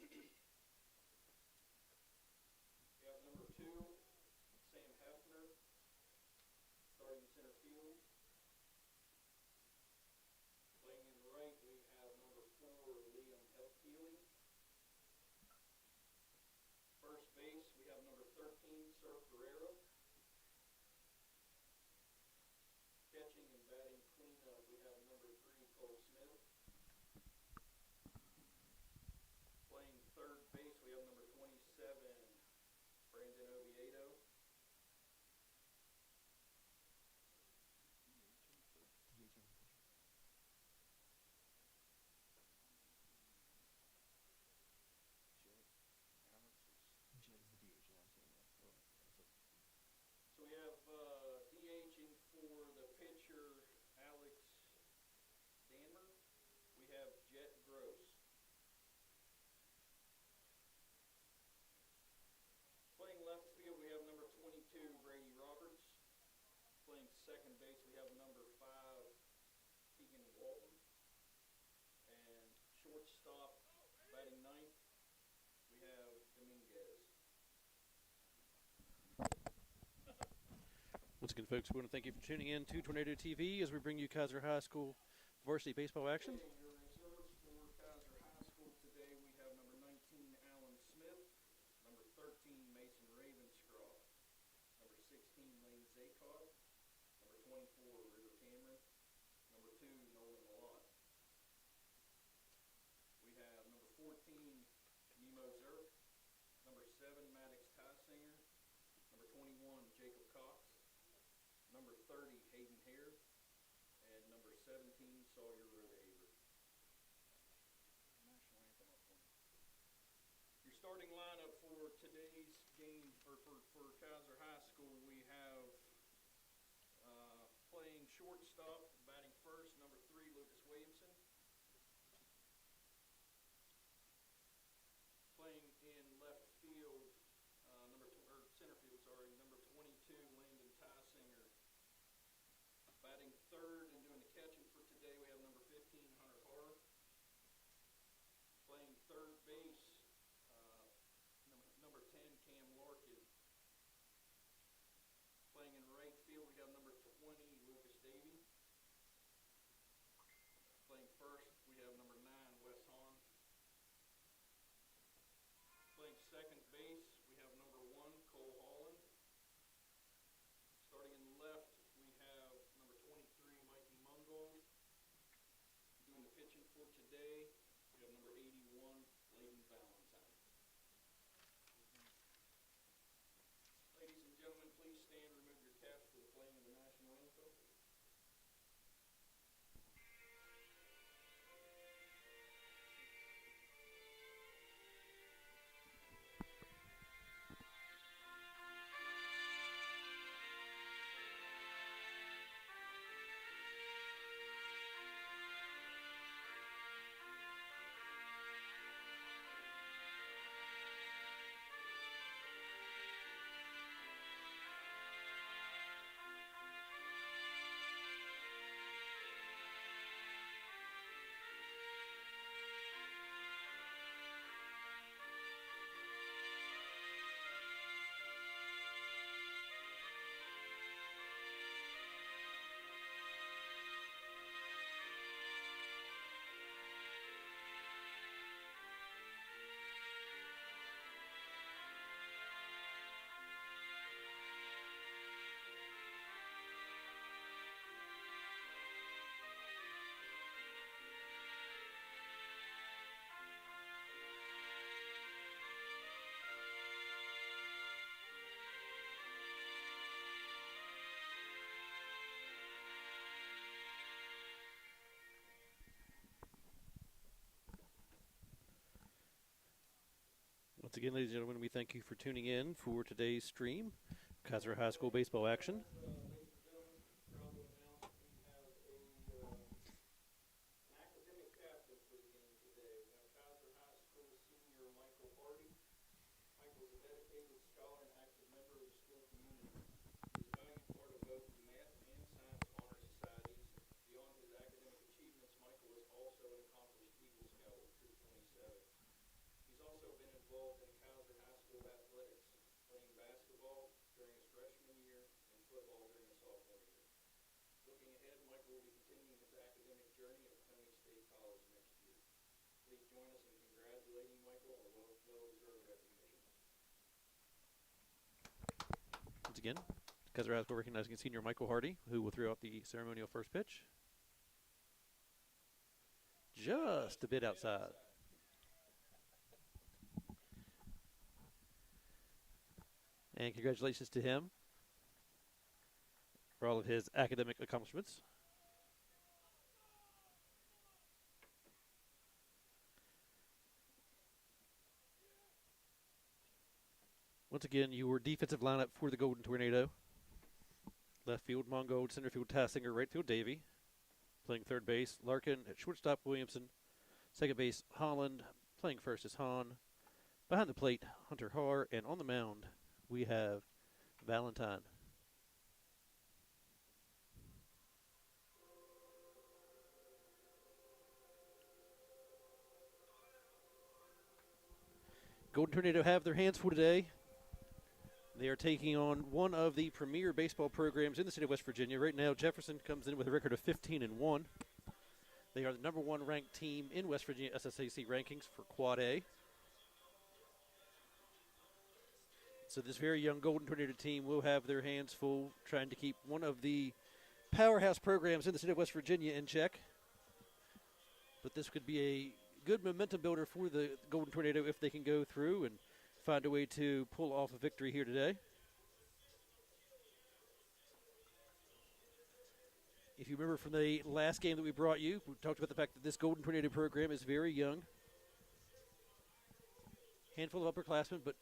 We have number 2, Sam Hefner, starting in center field. Playing in right, we have number 4, Liam Healy. First base, we have number 13, Sir Pereira. Catching and batting cleanup, we have number 3, Cole Smith. Playing third base, we have number 27, Brandon Oviedo. So we have DHing for the pitcher, Alex Danmer. We have Jet Gross. Playing left field, we have number 22, Brady Roberts. Playing second base, we have number 5, Keegan Walton. And shortstop, batting ninth, we have Dominguez. Once again, folks, we want to thank you for tuning in to Tornado TV as we bring you Kaiser High School varsity baseball action. Okay, your reserves for Kaiser High School today, we have number 19, Alan Smith. Number 13, Mason Ravenscroft. Number 16, Lane Zaycott. Number 24, River Cameron. Number 2, Nolan Malott. We have number 14, Nemo Zerk. Number 7, Maddox Tysinger. Number 21, Jacob Cox. Number 30, Hayden Hare. And number 17, Sawyer Rodehaver. National anthem up for me. Your starting lineup for today's game, or for Kaiser High School, we have playing shortstop, batting first, number 3, Lucas Williamson. Playing in left field, center field, number 22, Landon Tysinger. Batting third and doing the catching for today, we have number 15, Hunter Carr. Playing third base, number 10, Cam Larkin. Playing in right field, we have number 20, Lucas Davey. Playing first, we have number 9, Wes Hahn. Playing second base, we have number 1, Cole Holland. Starting in left, we have number 23, Mikey Mungold. Doing the pitching for today, we have number 81, Layden Valentine. Ladies and gentlemen, please stand, remove your caps for the playing of the national anthem. Once again, ladies and gentlemen, we thank you for tuning in for today's stream, Kaiser High School baseball action. Ladies and gentlemen, proud to announce we have an academic captain for the game today. We have Kaiser High School senior Michael Hardy. Michael is a dedicated scholar and active member of the school community. He is a valued part of both the Math and Science Honor Societies. Beyond his academic achievements, Michael is also an accomplished Eagle Scout with Troop 27. He's also will be continuing his academic journey at Wyoming State College next year. Please join us in congratulating Michael on a well-deserved recognition. Once again, Kaiser High School recognizing senior Michael Hardy, who will throw out the ceremonial first pitch. Just a bit outside. And congratulations to him for all of his academic accomplishments. Once again, your defensive lineup for the Golden Tornado. Left field, Mongold. Center field, Tassinger. Right field, Davey. Playing third base, Larkin. At shortstop, Williamson. Second base, Holland. Playing first is Hahn. Behind the plate, Hunter Haar. And on the mound, we have Valentine. Golden Tornado have their hands full today. They are taking on one of the premier baseball programs in the state of West Virginia. Right now, Jefferson comes in with a record of 15-1. They are the number one ranked team in West Virginia SSAC rankings for Quad A. So this very young Golden Tornado team will have their hands full trying to keep one of the powerhouse programs in the state of West Virginia in check. But this could be a good momentum builder for the Golden Tornado if they can go through and find a way to pull off a victory here today. If you remember from the last game that we brought you, we talked about the fact that this Golden Tornado program is very young. Handful of upperclassmen, but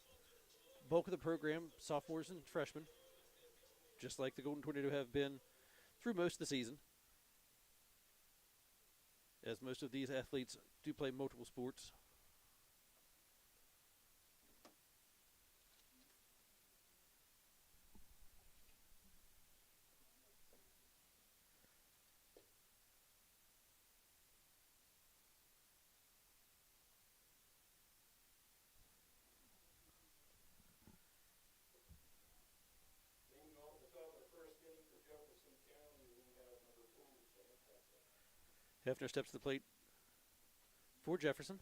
bulk of the program, sophomores and freshmen, just like the Golden Tornado have been through most of the season, as most of these athletes do play multiple sports. Leading off the top of the first inning for Jefferson County, we have number 4, Sam Hefner. Hefner steps to the plate for Jefferson.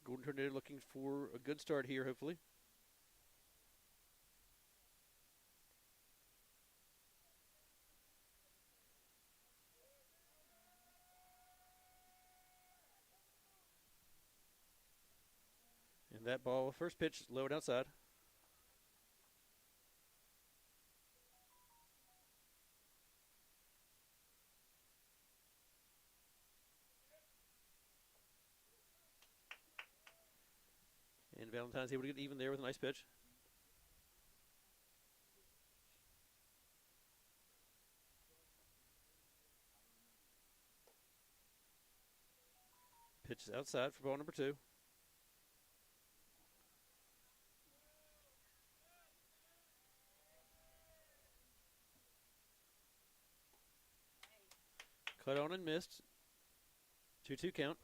Golden Tornado looking for a good start here, hopefully. And that ball, first pitch, low and outside. And Valentine's able to get even there with a nice pitch. Pitch is outside for ball number 2. Cut on and missed. 2-2 count.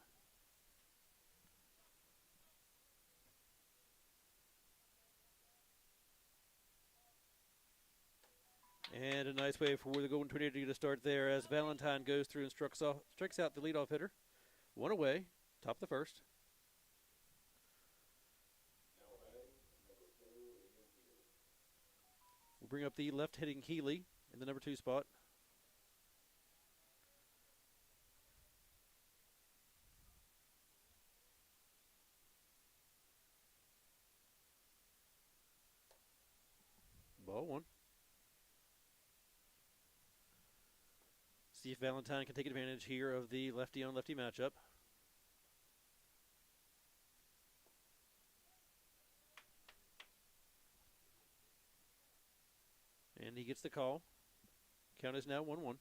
And a nice way for the Golden Tornado to get a start there as Valentine goes through and strikes out the leadoff hitter. One away, top of the first. We'll bring up the left-hitting Healy in the number 2 spot. Ball 1. See if Valentine can take advantage here of the lefty-on-lefty matchup. And he gets the call. Count is now 1-1.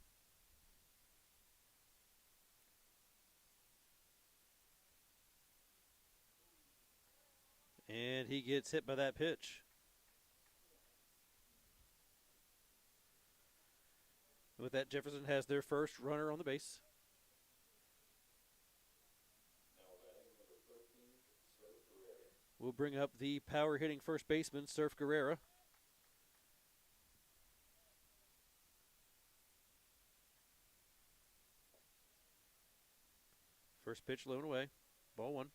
And he gets hit by that pitch. With that, Jefferson has their first runner on the base. Now batting number 13, We'll bring up the power hitting first baseman, Surf Guerrera. First pitch low and away. Ball one.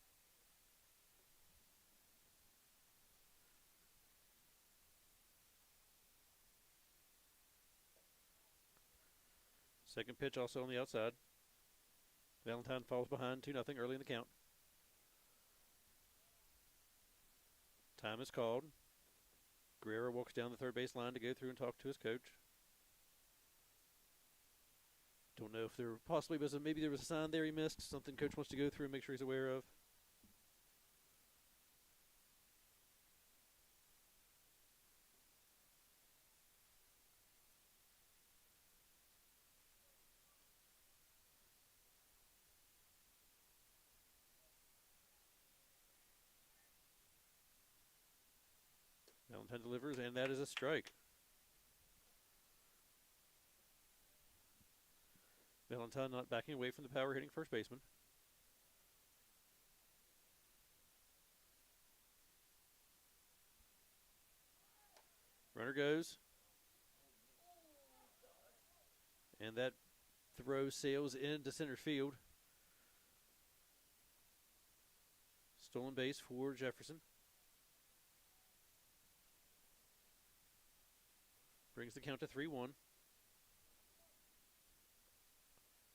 Second pitch also on the outside. Valentine falls behind 2-0 early in the count. Time is called. Guerrero walks down the third base line to go through and talk to his coach. Don't know if there possibly was maybe there was a sign there he missed, something coach wants to go through and make sure he's aware of. Valentine delivers, and that is a strike. Valentine not backing away from the power hitting first baseman. Runner goes. And that throw sails into center field. Stolen base for Jefferson. Brings the count to 3-1.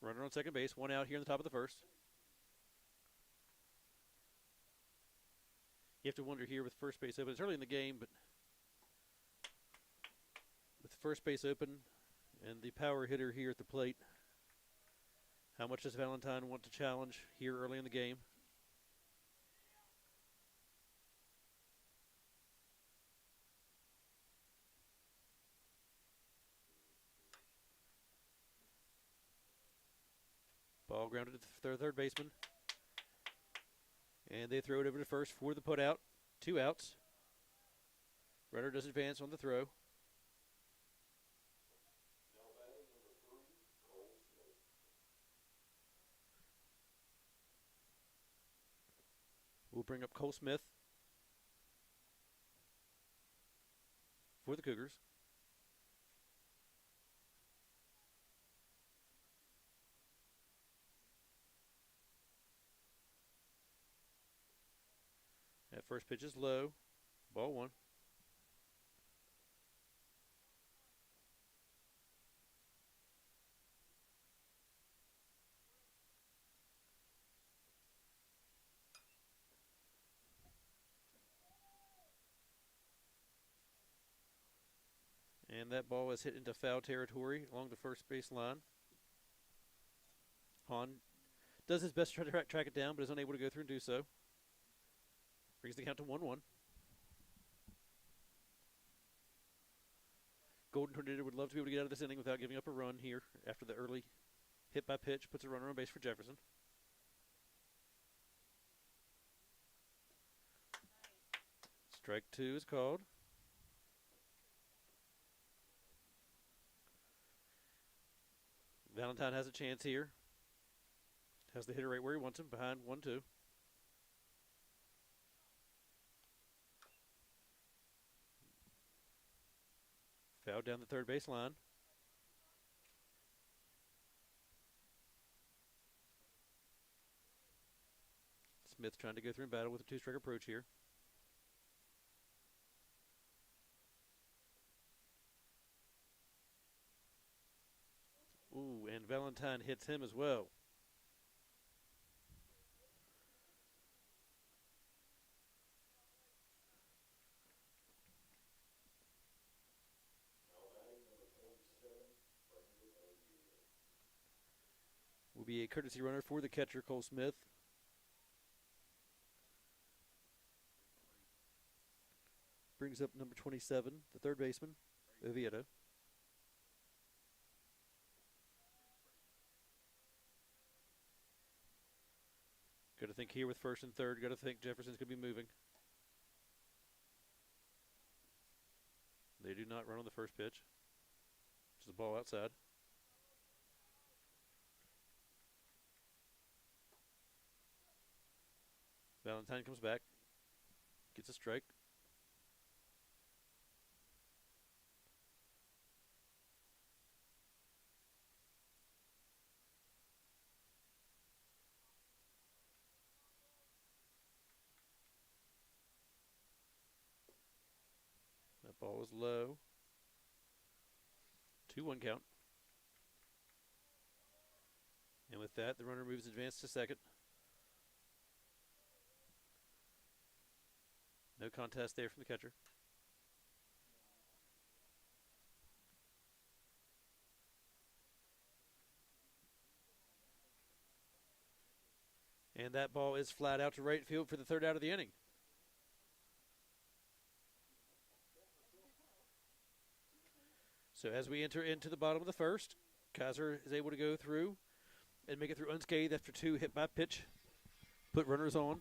Runner on second base, one out here in the top of the first. You have to wonder here with first base open. It's early in the game, but with first base open and the power hitter here at the plate, how much does Valentine want to challenge here early in the game? Ball grounded to the third baseman. And they throw it over to first for the putout. 2 outs. Runner does advance on the throw. We'll bring up Cole Smith for the Cougars. That first pitch is low. Ball one. And that ball is hit into foul territory along the first base line. Hahn does his best to try to track it down, but is unable to go through and do so. Brings the count to 1-1. Golden Tornado would love to be able to get out of this inning without giving up a run here after the early hit by pitch. Puts a runner on base for Jefferson. Strike 2 is called. Valentine has a chance here. Has the hitter right where he wants him, behind 1-2. Foul down the third base line. Smith trying to go through and battle with a 2-strike approach here. Ooh, and Valentine hits him as well. Will be a courtesy runner for the catcher, Cole Smith. Brings up number 27, the third baseman, Oviedo. Got to think here with first and third. Got to think Jefferson's going to be moving. They do not run on the first pitch. Which is a ball outside. Valentine comes back, gets a strike. That ball was low. 2-1 count. And with that, the runner moves advanced to second. No contest there from the catcher. And that ball is flat out to right field for the third out of the inning. So as we enter into the bottom of the first, Kaiser is able to go through and make it through unscathed after 2 hit by pitch. Put runners on.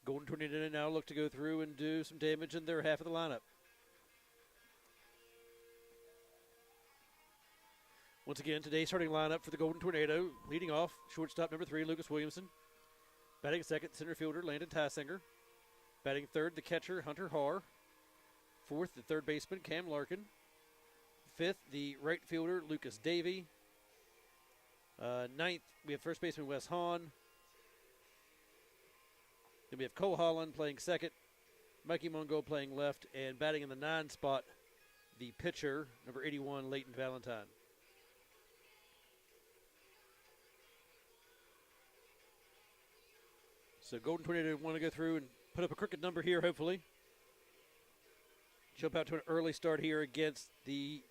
Golden Tornado now look to go through and do some damage in their half of the lineup. Once again, today's starting lineup for the Golden Tornado, leading off, shortstop number 3, Lucas Williamson. Batting second, center fielder, Landon Tysinger. Batting third, the catcher, Hunter Haar. Fourth, the third baseman, Cam Larkin. Fifth, the right fielder, Lucas Davey. Ninth, we have first baseman, Wes Hahn. Then we have Cole Holland playing second, Mikey Mungo playing left, and batting in the 9 spot, the pitcher, number 81, Leighton Valentine. So Golden Tornado want to go through and put up a crooked number here, hopefully. Jump out to an early start here against the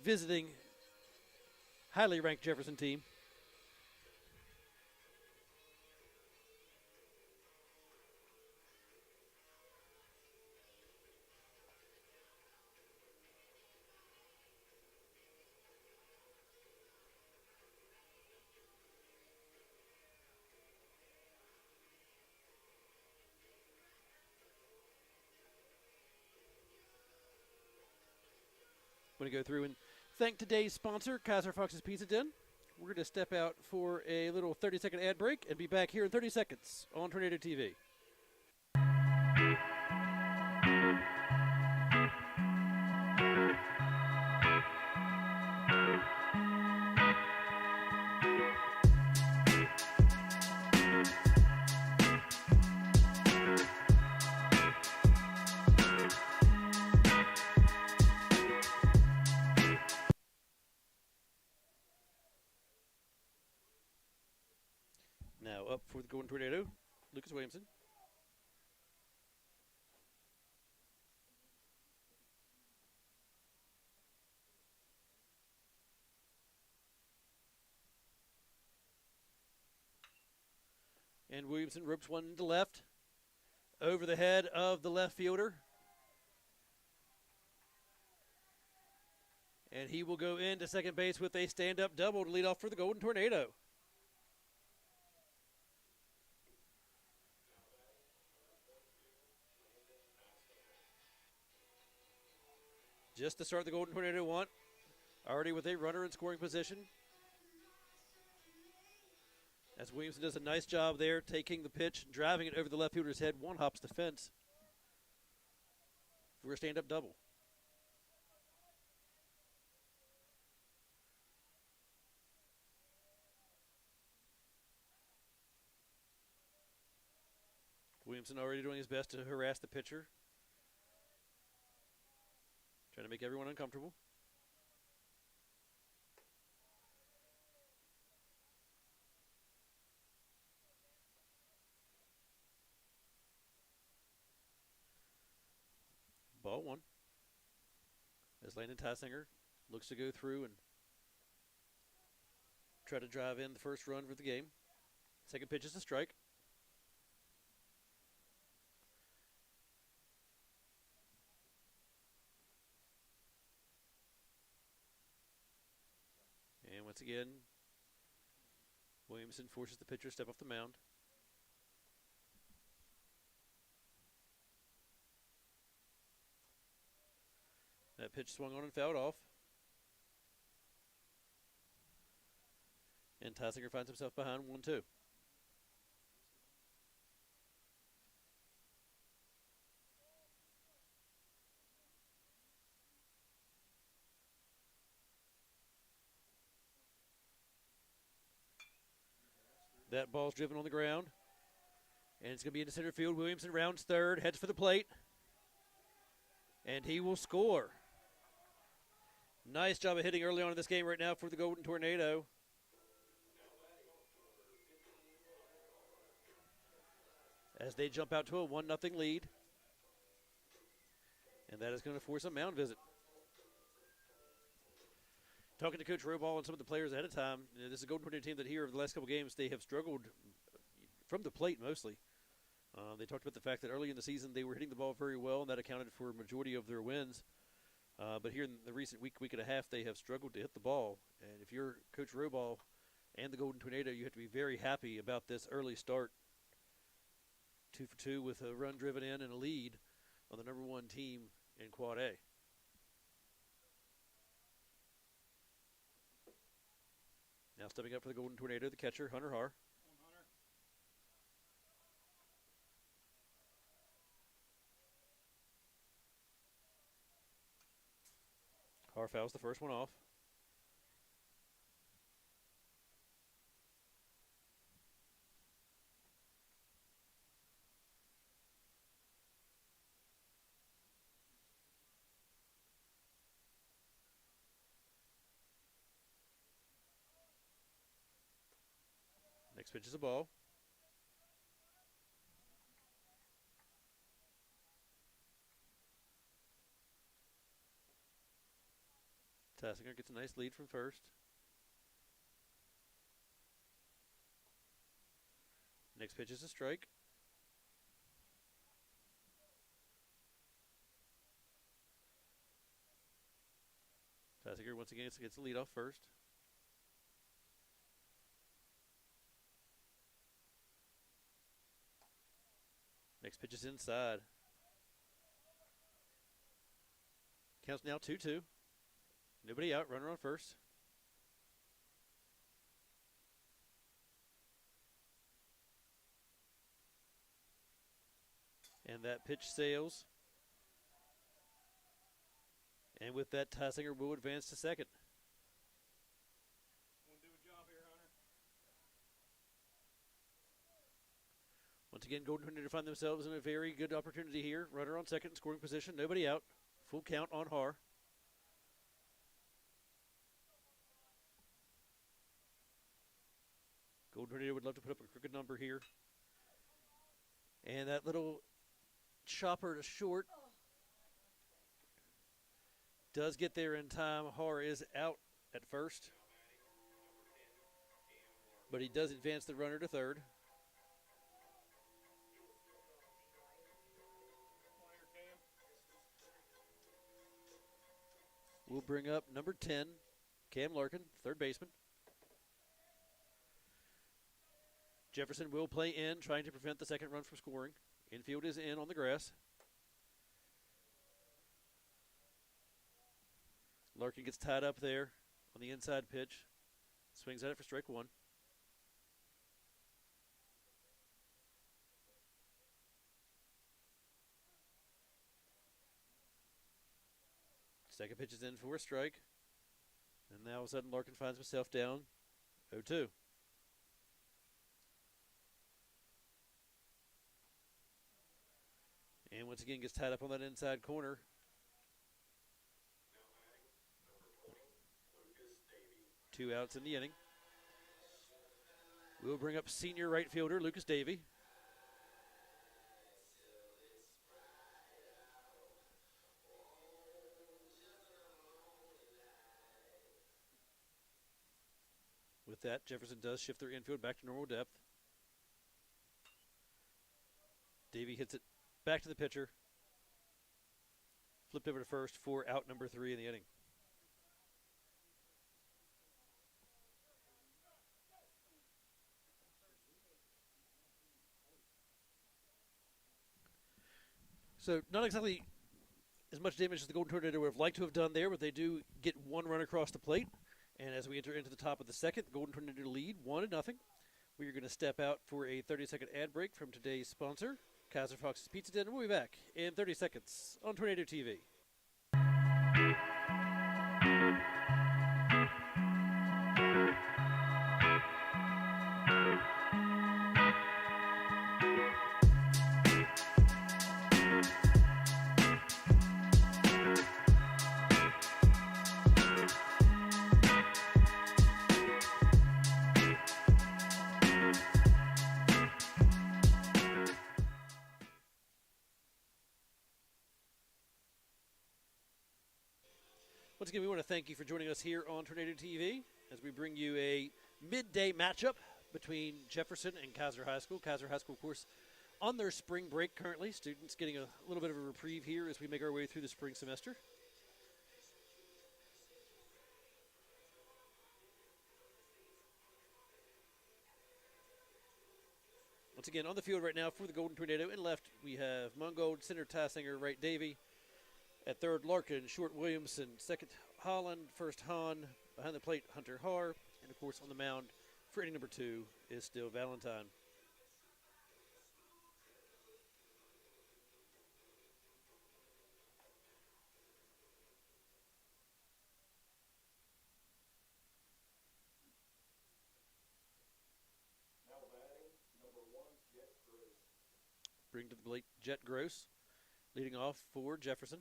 visiting, highly ranked Jefferson team. I'm going to go through and thank today's sponsor, Kaiser Fox's Pizza Den. We're going to step out for a little 30-second ad break and be back here in 30 seconds on Tornado TV. Now up for the Golden Tornado, Lucas Williamson. And Williamson ropes one to left, over the head of the left fielder. And he will go into second base with a stand-up double to lead off for the Golden Tornado. Just to start the Golden Tornado one, already with a runner in scoring position. As Williamson does a nice job there, taking the pitch, driving it over the left fielder's head, one hops the fence for a stand-up double. Williamson already doing his best to harass the pitcher, trying to make everyone uncomfortable. Ball one. As Landon Tysinger looks to go through and try to drive in the first run for the game. Second pitch is a strike. And once again, Williamson forces the pitcher to step off the mound. That pitch swung on and fouled off. And Tysinger finds himself behind 1-2. That ball's driven on the ground. And it's going to be into center field. Williamson rounds third, heads for the plate. And he will score. Nice job of hitting early on in this game right now for the Golden Tornado. As they jump out to a 1-0 lead. And that is going to force a mound visit. Talking to Coach Roball and some of the players ahead of time, this is a Golden Tornado team that here over the last couple games, they have struggled from the plate mostly. They talked about the fact that early in the season they were hitting the ball very well, and that accounted for a majority of their wins. But here in the recent week and a half, they have struggled to hit the ball. And if you're Coach Roball and the Golden Tornado, you have to be very happy about this early start. 2 for 2 with a run driven in and a lead on the number 1 team in Quad A. Now stepping up for the Golden Tornado, the catcher, Hunter Har. Har fouls the first one off. Next pitch is a ball. Tassinger gets a nice lead from first. Next pitch is a strike. Tassinger once again gets the lead off first. Next pitch is inside. Counts now 2-2. Nobody out, runner on first. And that pitch sails. And with that, Tassinger will advance to second. Want to do a job here, Hunter? Once again, Golden Tornado find themselves in a very good opportunity here. Runner on second, scoring position, nobody out. Full count on Har. Golden Tornado would love to put up a crooked number here. And that little chopper to short does get there in time. Har is out at first, but he does advance the runner to third. We'll bring up number 10, Cam Larkin, third baseman. Jefferson will play in, trying to prevent the second run from scoring. Infield is in on the grass. Larkin gets tied up there on the inside pitch. Swings at it for strike one. Second pitch is in for a strike. And now all of a sudden Larkin finds himself down 0-2. And once again gets tied up on that inside corner. Two outs in the inning. We'll bring up senior right fielder Lucas Davey. With that, Jefferson does shift their infield back to normal depth. Davey hits it back to the pitcher. Flipped over to first for out number 3 in the inning. So not exactly as much damage as the Golden Tornado would have liked to have done there, but they do get one run across the plate. And as we enter into the top of the second, the Golden Tornado lead 1-0. We are going to step out for a 30-second ad break from today's sponsor, Kaiser Fox's Pizza Den. We'll be back in 30 seconds on Tornado TV. Once again, we want to thank you for joining us here on Tornado TV as we bring you a midday matchup between Jefferson and Kaiser High School. Kaiser High School, of course, on their spring break currently. Students getting a little bit of a reprieve here as we make our way through the spring semester. Once again, on the field right now for the Golden Tornado. In left, we have Mungold, center Tassinger, right Davey. At third, Larkin, short Williamson. Second, Holland. First, Hahn. Behind the plate, Hunter Har. And, of course, on the mound for inning number 2 is still Valentine. Bring to the plate Jet Gross, leading off for Jefferson.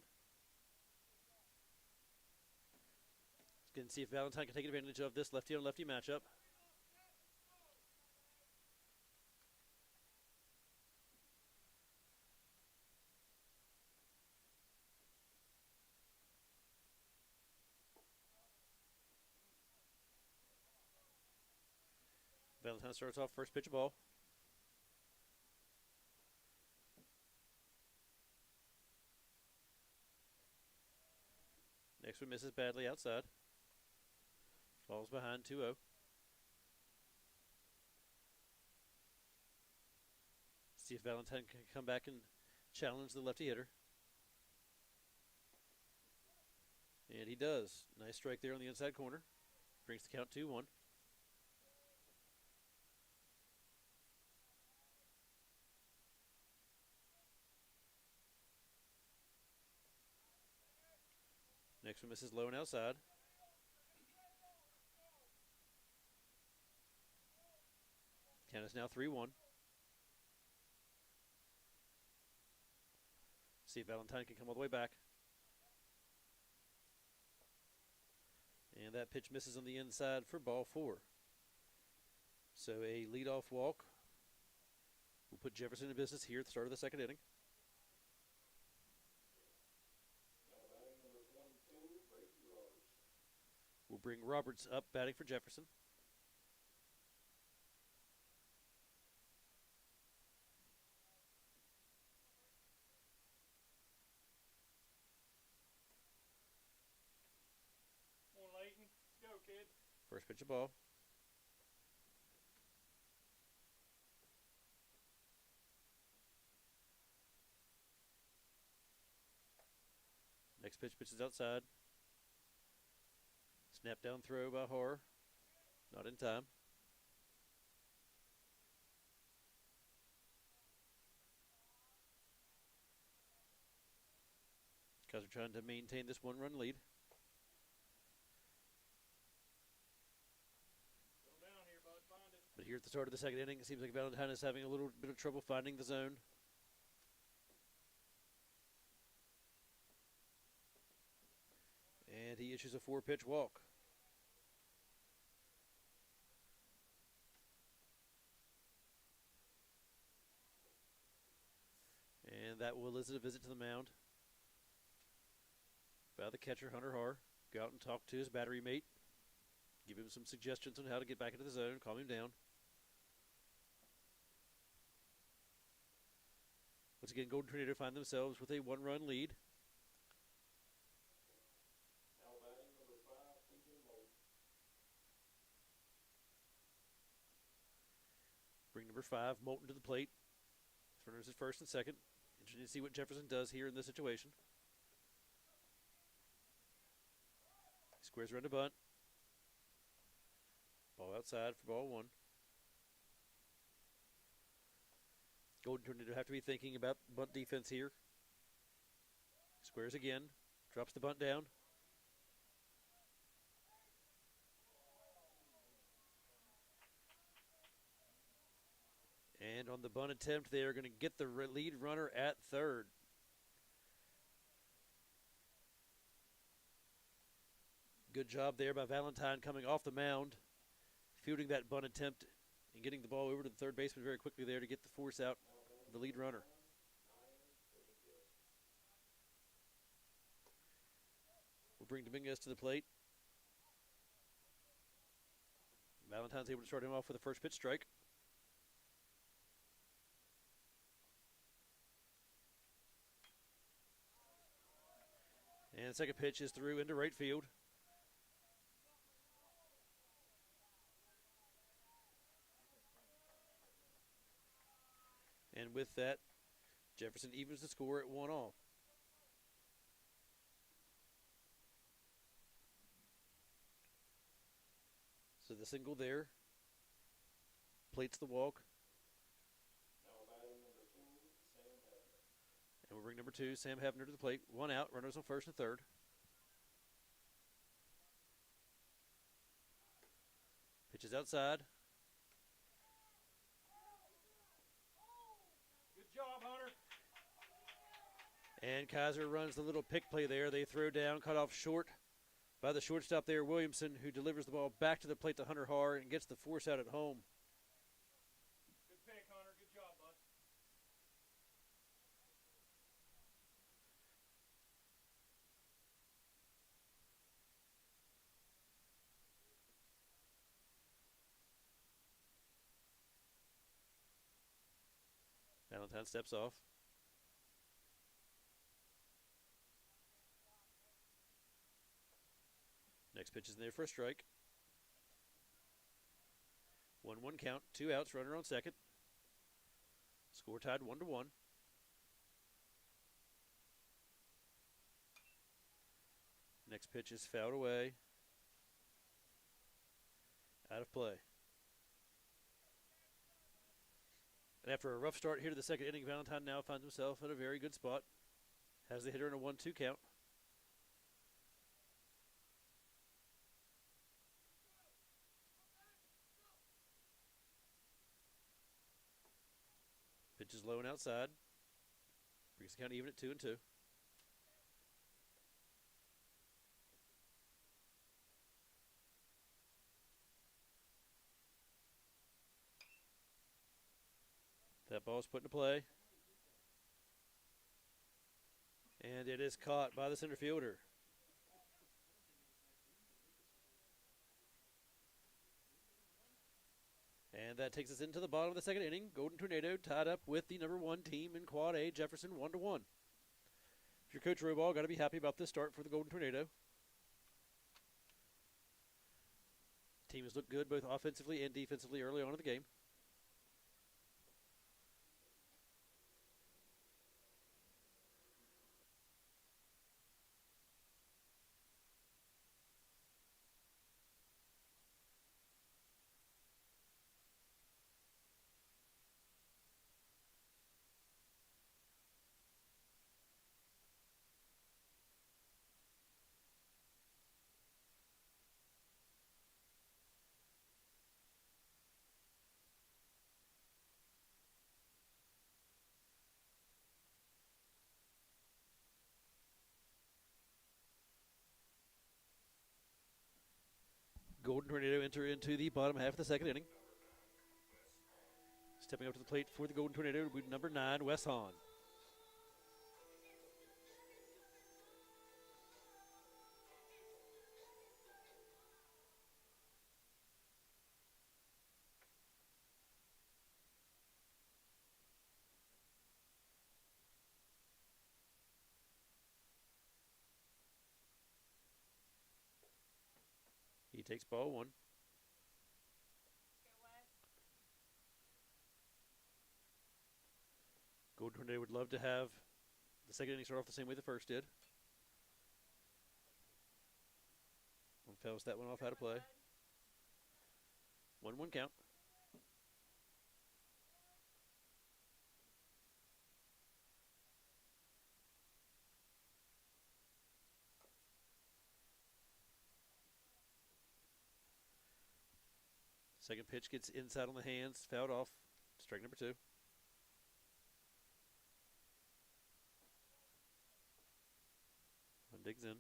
Let's get and see if Valentine can take advantage of this lefty on lefty matchup. Valentine starts off first pitch of ball. Next one misses badly outside. Falls behind 2-0. See if Valentine can come back and challenge the lefty hitter. And he does. Nice strike there on the inside corner. Brings the count 2-1. Next one misses low and outside. Count is now 3-1. See if Valentine can come all the way back. And that pitch misses on the inside for ball 4. So a leadoff walk will put Jefferson in business here at the start of the second inning. We'll bring Roberts up, batting for Jefferson. Come on, Leighton. Go, kid. First pitch of ball. Next pitch is outside. Snap down throw by Har. Not in time. Cubs are trying to maintain this one-run lead. But here at the start of the second inning, it seems like Valentine is having a little bit of trouble finding the zone. And he issues a 4-pitch walk. And that will elicit a visit to the mound by the catcher, Hunter Har. Go out and talk to his battery mate. Give him some suggestions on how to get back into the zone, calm him down. Once again, Golden Tornado find themselves with a 1-run lead. Bring number 5, Moulton, to the plate. Runners at first and second. Interesting to see what Jefferson does here in this situation. He squares around a bunt. Ball outside for ball 1. Golden Tornado have to be thinking about bunt defense here. Squares again. Drops the bunt down. And on the bunt attempt, they are going to get the lead runner at third. Good job there by Valentine coming off the mound, fielding that bunt attempt and getting the ball over to the third baseman very quickly there to get the force out of the lead runner. We'll bring Dominguez to the plate. Valentine's able to start him off with a first pitch strike. And the second pitch is through into right field. And with that, Jefferson evens the score at 1-all. So the single there plates the walk. Now batting number 2, Sam Hefner. And we'll bring number 2, Sam Hefner, to the plate. 1 out, runners on first and third. Pitches outside. Good job, Hunter. And Kaiser runs the little pick play there. They throw down, cut off short by the shortstop there, Williamson, who delivers the ball back to the plate to Hunter Har and gets the force out at home. Good pick, Hunter. Good job, bud. Valentine steps off. Next pitch is in there for a strike. 1-1 count, 2 outs, runner on second. Score tied 1-1. Next pitch is fouled away. Out of play. And after a rough start here to the second inning, Valentine now finds himself in a very good spot. Has the hitter in a 1-2 count. Pitch is low and outside. Brings the count even at 2-2. That ball is put into play. And it is caught by the center fielder. And that takes us into the bottom of the second inning. Golden Tornado tied up with the number 1 team in Quad A, Jefferson, 1-1. If you're Coach Roball, got to be happy about this start for the Golden Tornado. The team has looked good both offensively and defensively early on in the game. Golden Tornado enter into the bottom half of the second inning. Stepping up to the plate for the Golden Tornado will be number 9, Wes Hahn. He takes ball 1. Golden Tornado would love to have the second inning start off the same way the first did. One fouls that one off out of play. 1-1 count. Second pitch gets inside on the hands, fouled off. Strike number 2. One digs in.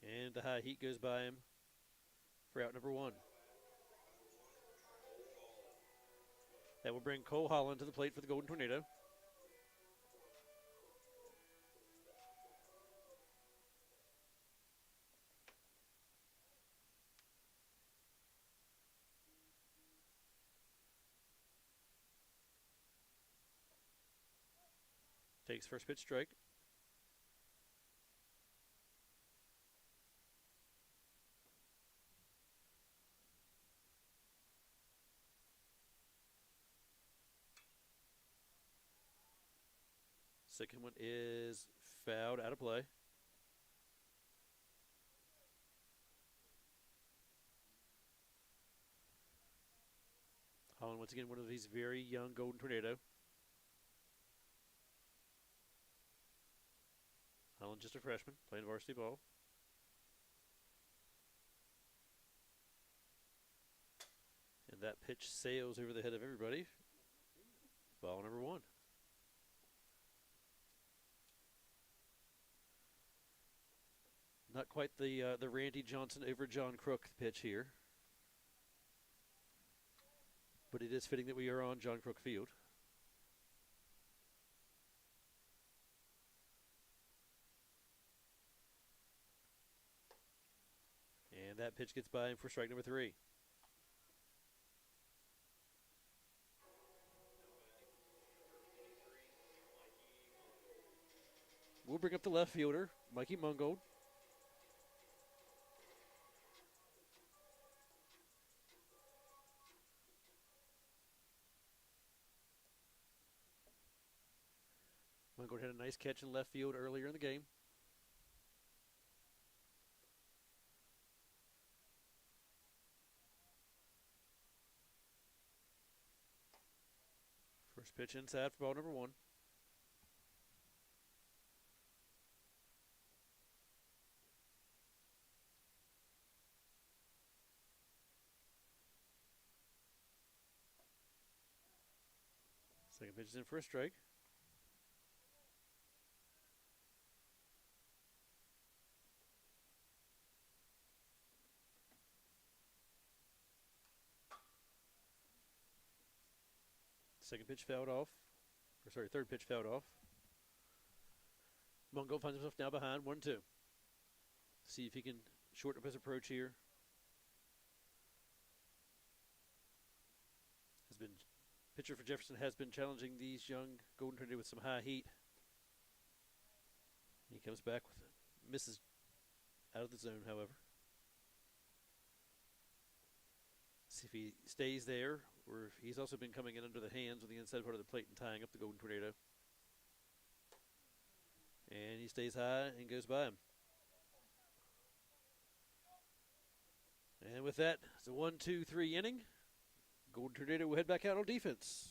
And the high heat goes by him for out number 1. That will bring Cole Holland to the plate for the Golden Tornado. Takes first pitch strike. Second one is fouled, out of play. Holland, once again, one of these very young Golden Tornado. Holland, just a freshman, playing varsity ball. And that pitch sails over the head of everybody. Ball number 1. Not quite the Randy Johnson over John Crook pitch here. But it is fitting that we are on John Crook Field. And that pitch gets by him for strike number 3. We'll bring up the left fielder, Mikey Mungold. Mungold had a nice catch in left field earlier in the game. First pitch inside for ball number 1. Second pitch is in for a strike. Second pitch fouled off. Third pitch fouled off. Mungo finds himself now behind 1-2. See if he can shorten up his approach here. Pitcher for Jefferson has been challenging these young Golden Tornado with some high heat. He comes back with misses out of the zone, however. See if he stays there, or if he's also been coming in under the hands on the inside part of the plate and tying up the Golden Tornado. And he stays high and goes by him. And with that, it's a 1-2-3 inning. Golden Tornado will head back out on defense.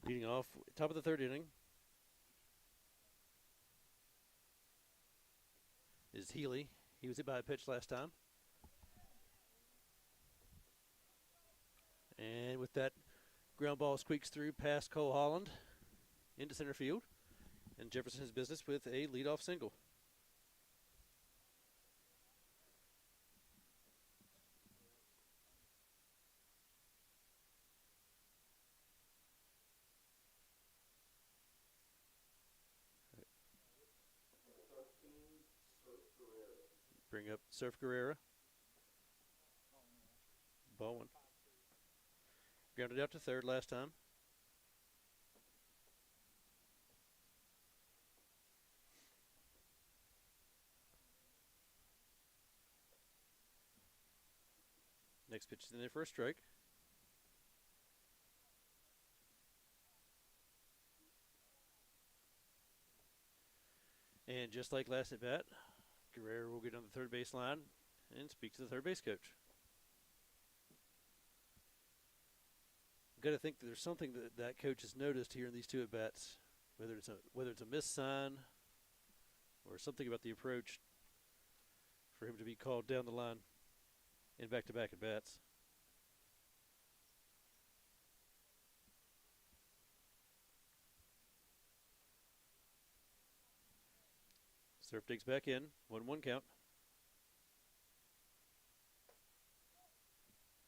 Leading off, top of the third inning is Healy. He was hit by a pitch last time. And with that, ground ball squeaks through past Cole Holland into center field. And Jefferson has business with a leadoff single. Bring up Surf Guerrera. Ball one. Grounded out to third last time. Next pitch is in there for a strike. And just like last at bat, Guerrero will get on the third base line and speak to the third base coach. I've got to think that there's something that coach has noticed here in these two at bats, whether it's a missed sign or something about the approach for him to be called down the line in back-to-back at bats. Surf digs back in, 1-1 count.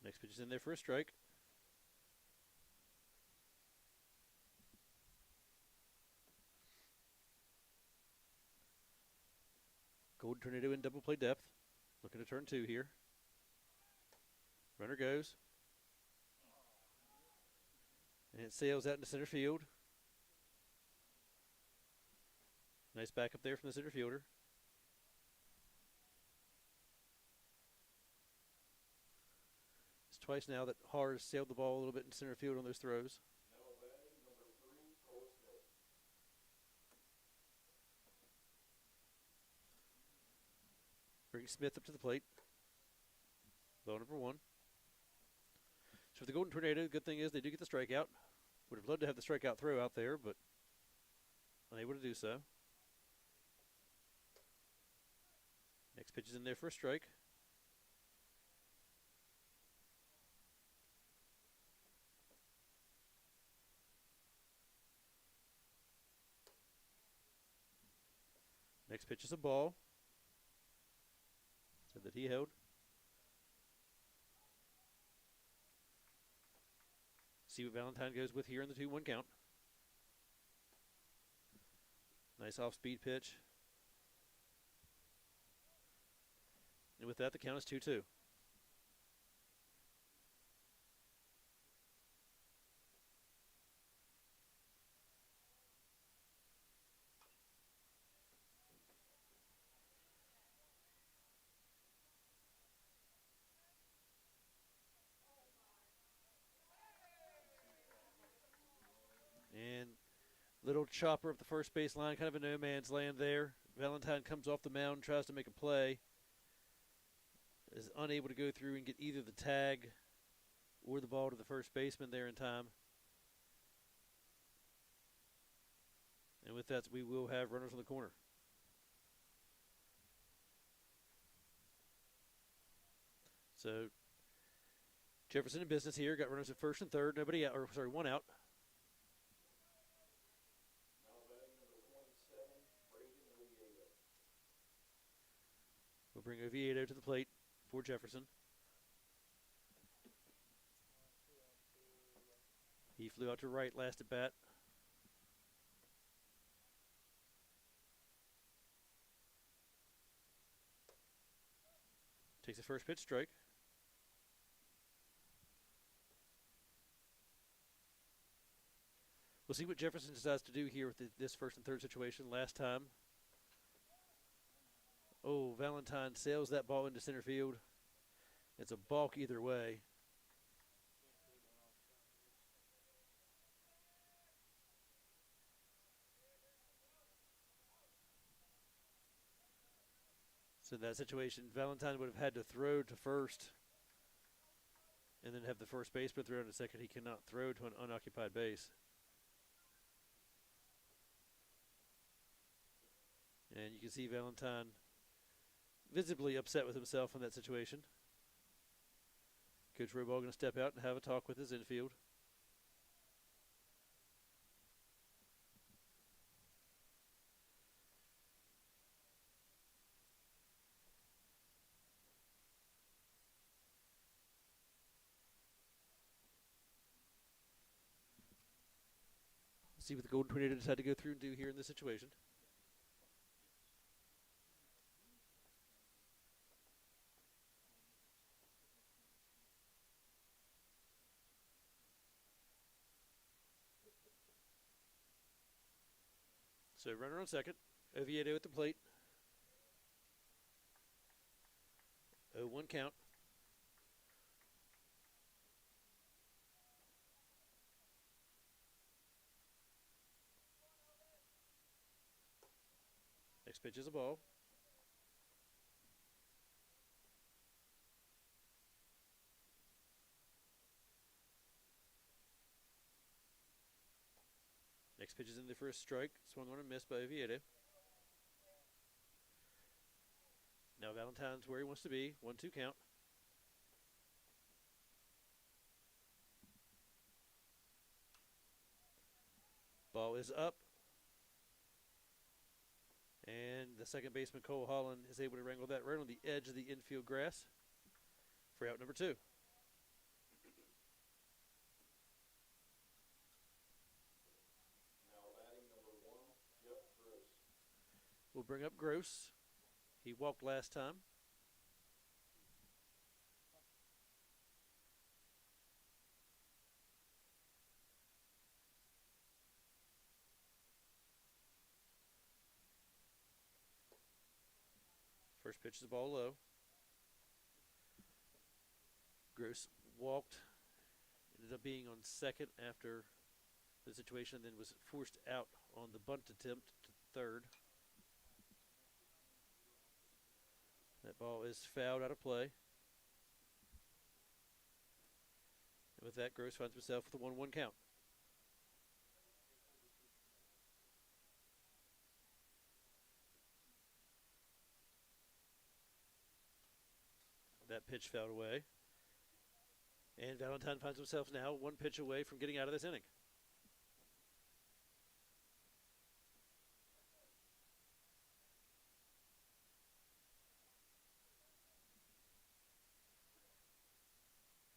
Next pitch is in there for a strike. Golden Tornado in double play depth. Looking to turn two here. Runner goes. And it sails out into center field. Nice backup there from the center fielder. It's twice now that Har has sailed the ball a little bit in center field on those throws. Brings Smith up to the plate. Ball number one. So for the Golden Tornado, the good thing is they do get the strikeout. Would have loved to have the strikeout throw out there, but unable to do so. Next pitch is in there for a strike. Next pitch is a ball. So that he held. See what Valentine goes with here in the 2-1 count. Nice off-speed pitch. And with that, the count is 2-2. And little chopper up the first base line, kind of a no man's land there. Valentine comes off the mound, tries to make a play. Is unable to go through and get either the tag or the ball to the first baseman there in time. And with that, we will have runners on the corner. So Jefferson in business here. Got runners at first and third. Nobody out, or sorry, one out. We'll bring Oviedo to the plate for Jefferson. He flew out to right last at bat. Takes the first pitch, strike. We'll see what Jefferson decides to do here with this first and third situation. Last time, oh, Valentine sails that ball into center field. It's a balk either way. So in that situation, Valentine would have had to throw to first and then have the first baseman throw to second. He cannot throw to an unoccupied base. And you can see Valentine visibly upset with himself in that situation. Coach Roybal going to step out and have a talk with his infield. See what the Golden Tornado decide to go through and do here in this situation. So runner on second. Oviedo at the plate. 0-1 count. Next pitch is a ball. Next pitch is in there for a strike. Swung on and missed by Oviedo. Now Valentine's where he wants to be. 1-2 count. Ball is up. And the second baseman, Cole Holland, is able to wrangle that right on the edge of the infield grass for out number 2. Now batting number 1, Jeff Gross. We'll bring up Gross. He walked last time. First pitch is the ball low. Gross walked, ended up being on second after the situation, then was forced out on the bunt attempt to third. That ball is fouled out of play. And with that, Gross finds himself with a 1-1 count. That pitch fouled away. And Valentine finds himself now 1 pitch away from getting out of this inning.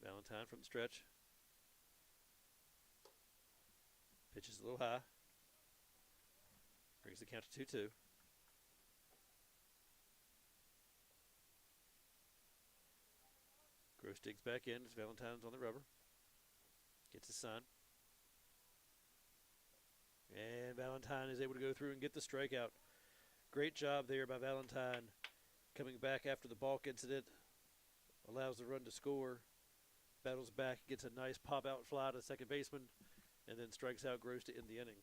Valentine from the stretch. Pitch is a little high. Brings the count to 2-2. Gross digs back in as Valentine's on the rubber. Gets his sign. And Valentine is able to go through and get the strikeout. Great job there by Valentine. Coming back after the balk incident. Allows the run to score. Battles back, gets a nice pop-out fly to the second baseman, and then strikes out Gross to end the inning.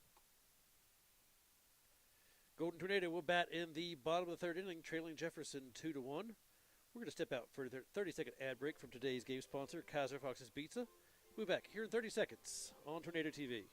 Golden Tornado will bat in the bottom of the 3rd inning, trailing Jefferson 2-1. We're going to step out for a 30-second ad break from today's game sponsor, Kaiser Fox's Pizza. We'll be back here in 30 seconds on Tornado TV.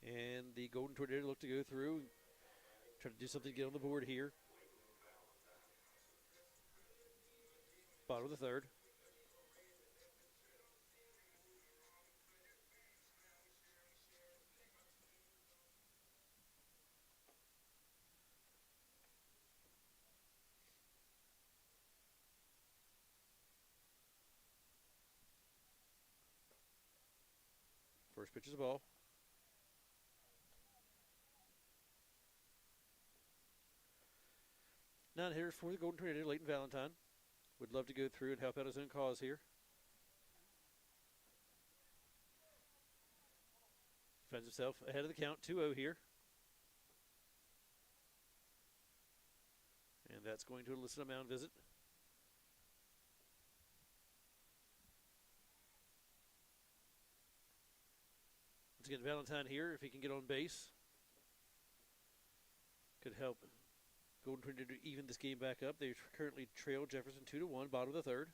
And the Golden Tornado look to go through, try to do something to get on the board here. Bottom of the 3rd. First pitch is a ball. Non-hitters for the Golden Tornado, Leighton Valentine. Would love to go through and help out his own cause here. Finds himself ahead of the count, 2-0 here. And that's going to elicit a mound visit. Once again, Valentine here, if he can get on base, could help Golden Tornado to even this game back up. They currently trail Jefferson 2-1, bottom of the 3rd.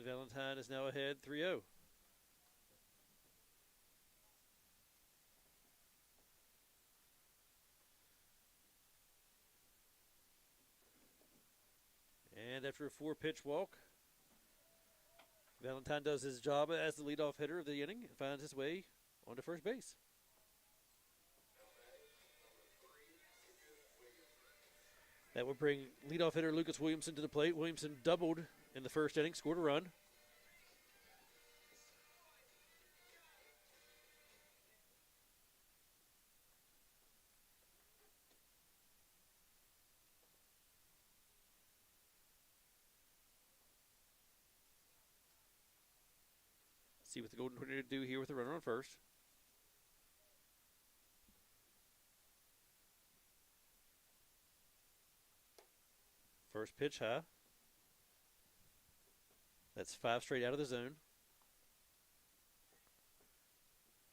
And Valentine is now ahead 3-0. And after a 4-pitch walk, Valentine does his job as the leadoff hitter of the inning and finds his way onto first base. That would bring leadoff hitter Lucas Williamson to the plate. Williamson doubled in the first inning, scored a run. See what the Golden Tornado do here with the runner on first. First pitch high. That's 5 straight out of the zone.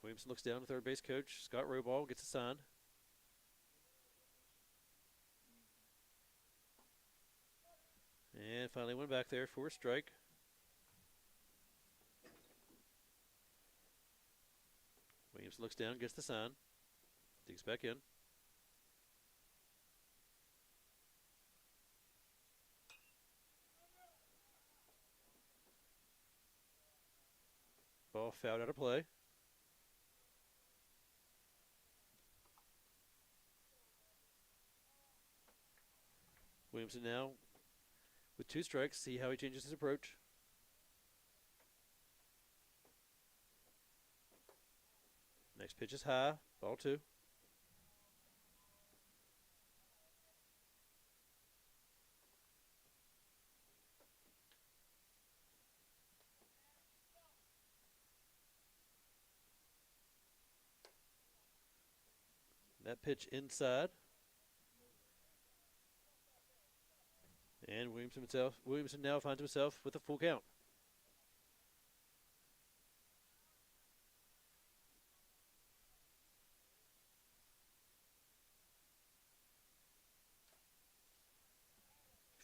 Williamson looks down to third base coach. Scott Roball gets a sign. And finally went back there for a strike. Williamson looks down, gets the sign. Digs back in. Ball fouled out of play. Williamson now with 2 strikes. See how he changes his approach. Next pitch is high. Ball 2. That pitch inside. And Williamson now finds himself with a full count.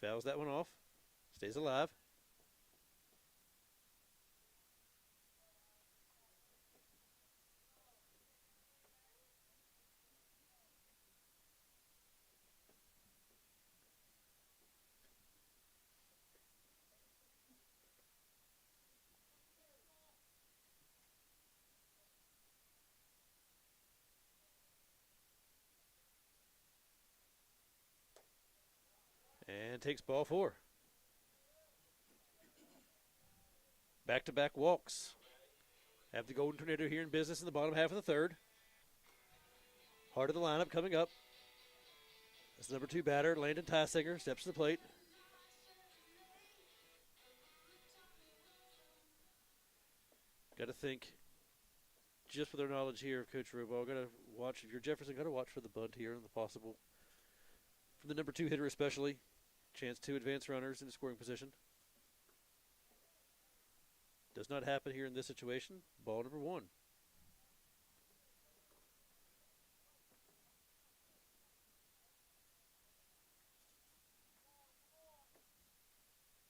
Fouls that one off. Stays alive. And takes ball 4. Back-to-back walks. Have the Golden Tornado here in business in the bottom half of the third. Heart of the lineup coming up. That's number 2 batter, Landon Tysinger, steps to the plate. Got to think, just with our knowledge here of Coach Roball, got to watch, if you're Jefferson, got to watch for the bunt here and the possible, from the number 2 hitter especially, chance to advance runners into scoring position. Does not happen here in this situation. Ball number 1.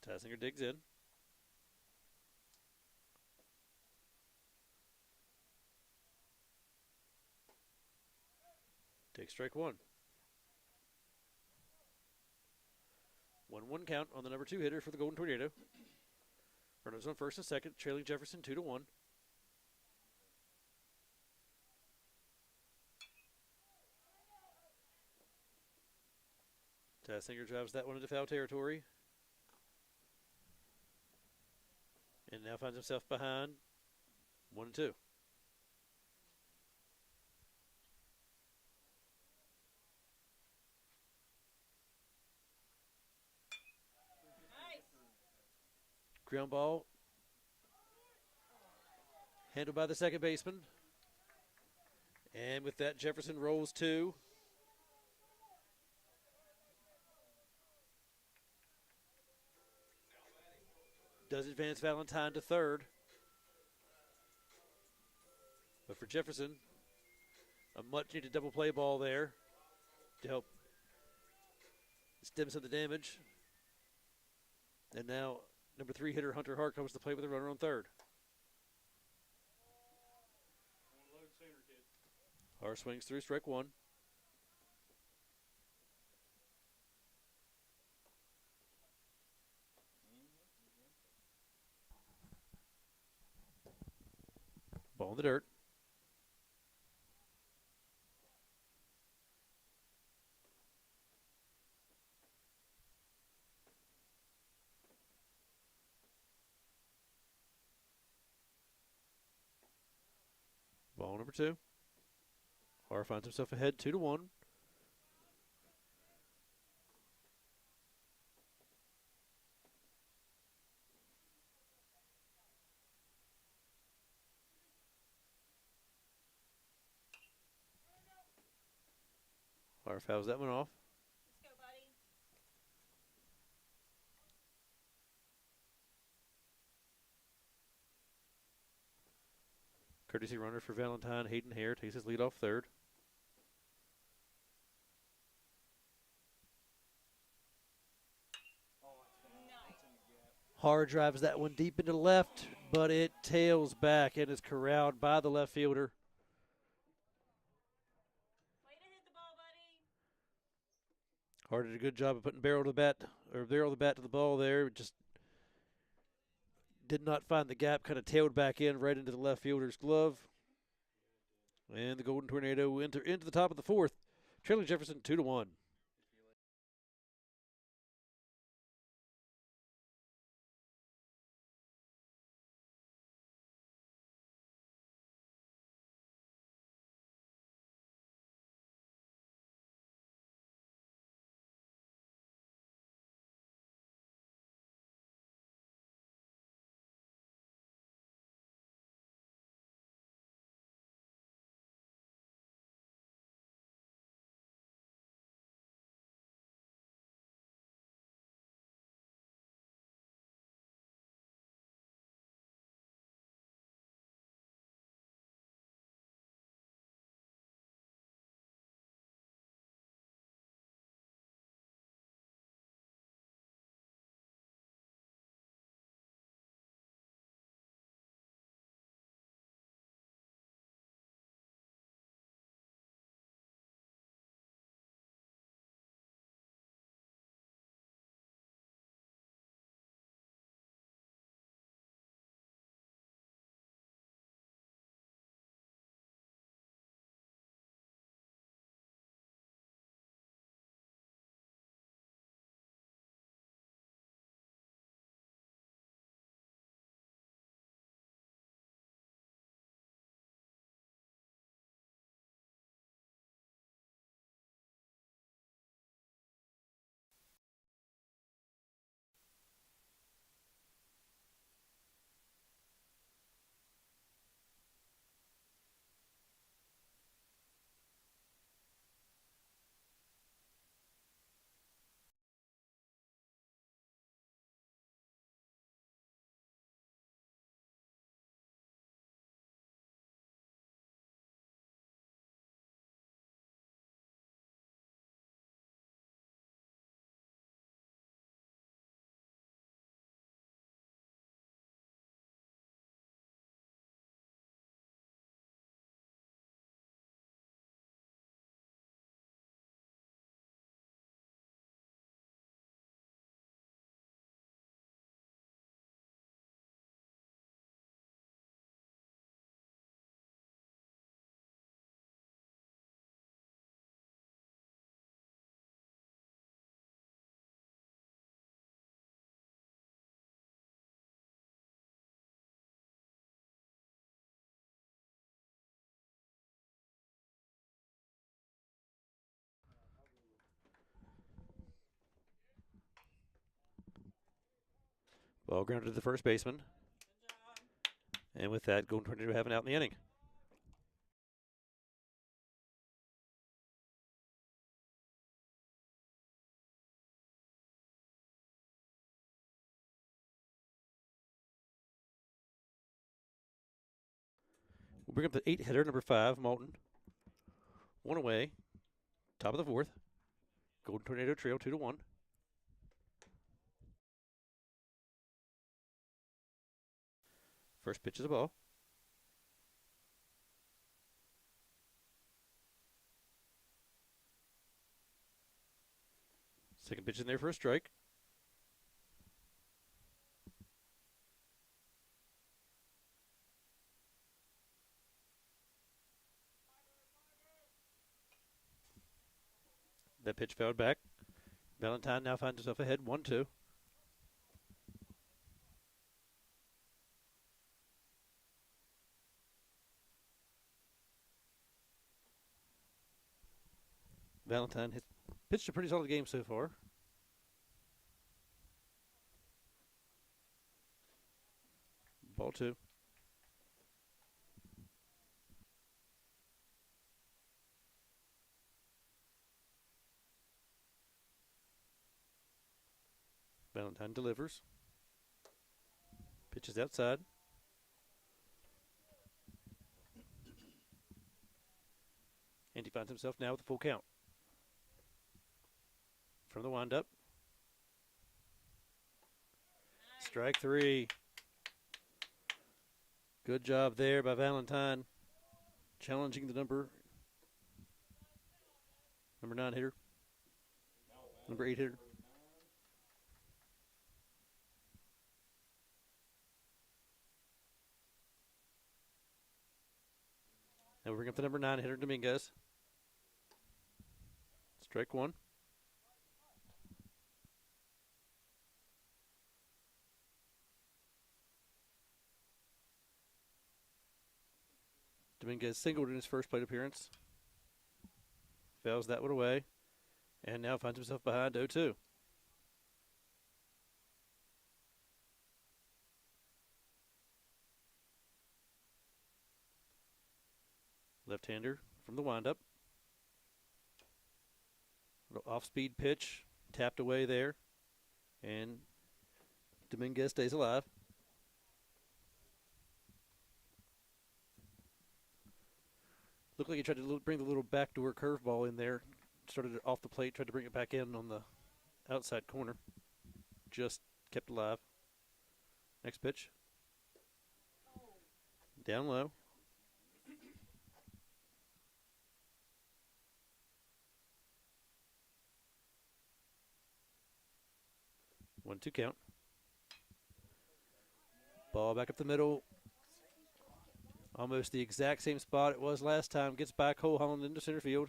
Tysinger digs in. Takes strike 1. 1-1 count on the number 2 hitter for the Golden Tornado. Runners on first and second, trailing Jefferson 2-1. Tysinger drives that one into foul territory. And now finds himself behind 1-2. Ground ball handled by the second baseman. And with that, Jefferson rolls 2. Does advance Valentine to third. But for Jefferson, a much needed double play ball there to help stem some of the damage. And now Number 3 hitter Hunter Hart comes to play with a runner on third. Unload sooner, kid. Hart swings through strike one. Ball in the dirt. Ball number 2. Hart finds himself ahead 2-1. Hart fouls that one off. Let's go, buddy. Courtesy runner for Valentine. Hayden Hare takes his lead off third. Hart drives that one deep into left, but it tails back and is corralled by the left fielder. Way to hit the ball, buddy. Hart did a good job of putting barrel of the bat to the ball there. Just did not find the gap, kind of tailed back in right into the left fielder's glove. And the Golden Tornado enter into the top of the fourth, trailing Jefferson 2-1. Ball grounded to the first baseman. And with that, Golden Tornado have an out in the inning. We'll bring up the 8 hitter, number 5, Moulton. One away. Top of the fourth. Golden Tornado trail 2-1. First pitch is a ball. Second pitch in there for a strike. That pitch fouled back. Valentine now finds himself ahead 1-2. Valentine has pitched a pretty solid game so far. Ball 2. Valentine delivers. Pitches outside. And he finds himself now with a full count. From the windup. Strike 3. Good job there by Valentine. Challenging the number 9 hitter. Number 8 hitter. Now we bring up the number 9 hitter, Dominguez. Strike 1. Dominguez singled in his first plate appearance. Fouls that one away. And now finds himself behind 0-2. Left-hander from the windup. Little off-speed pitch. Tapped away there. And Dominguez stays alive. Looked like he tried to bring the little backdoor curveball in there. Started it off the plate, tried to bring it back in on the outside corner. Just kept alive. Next pitch. Down low. One, two count. Ball back up the middle. Almost the exact same spot it was last time. Gets by Cole Holland into center field.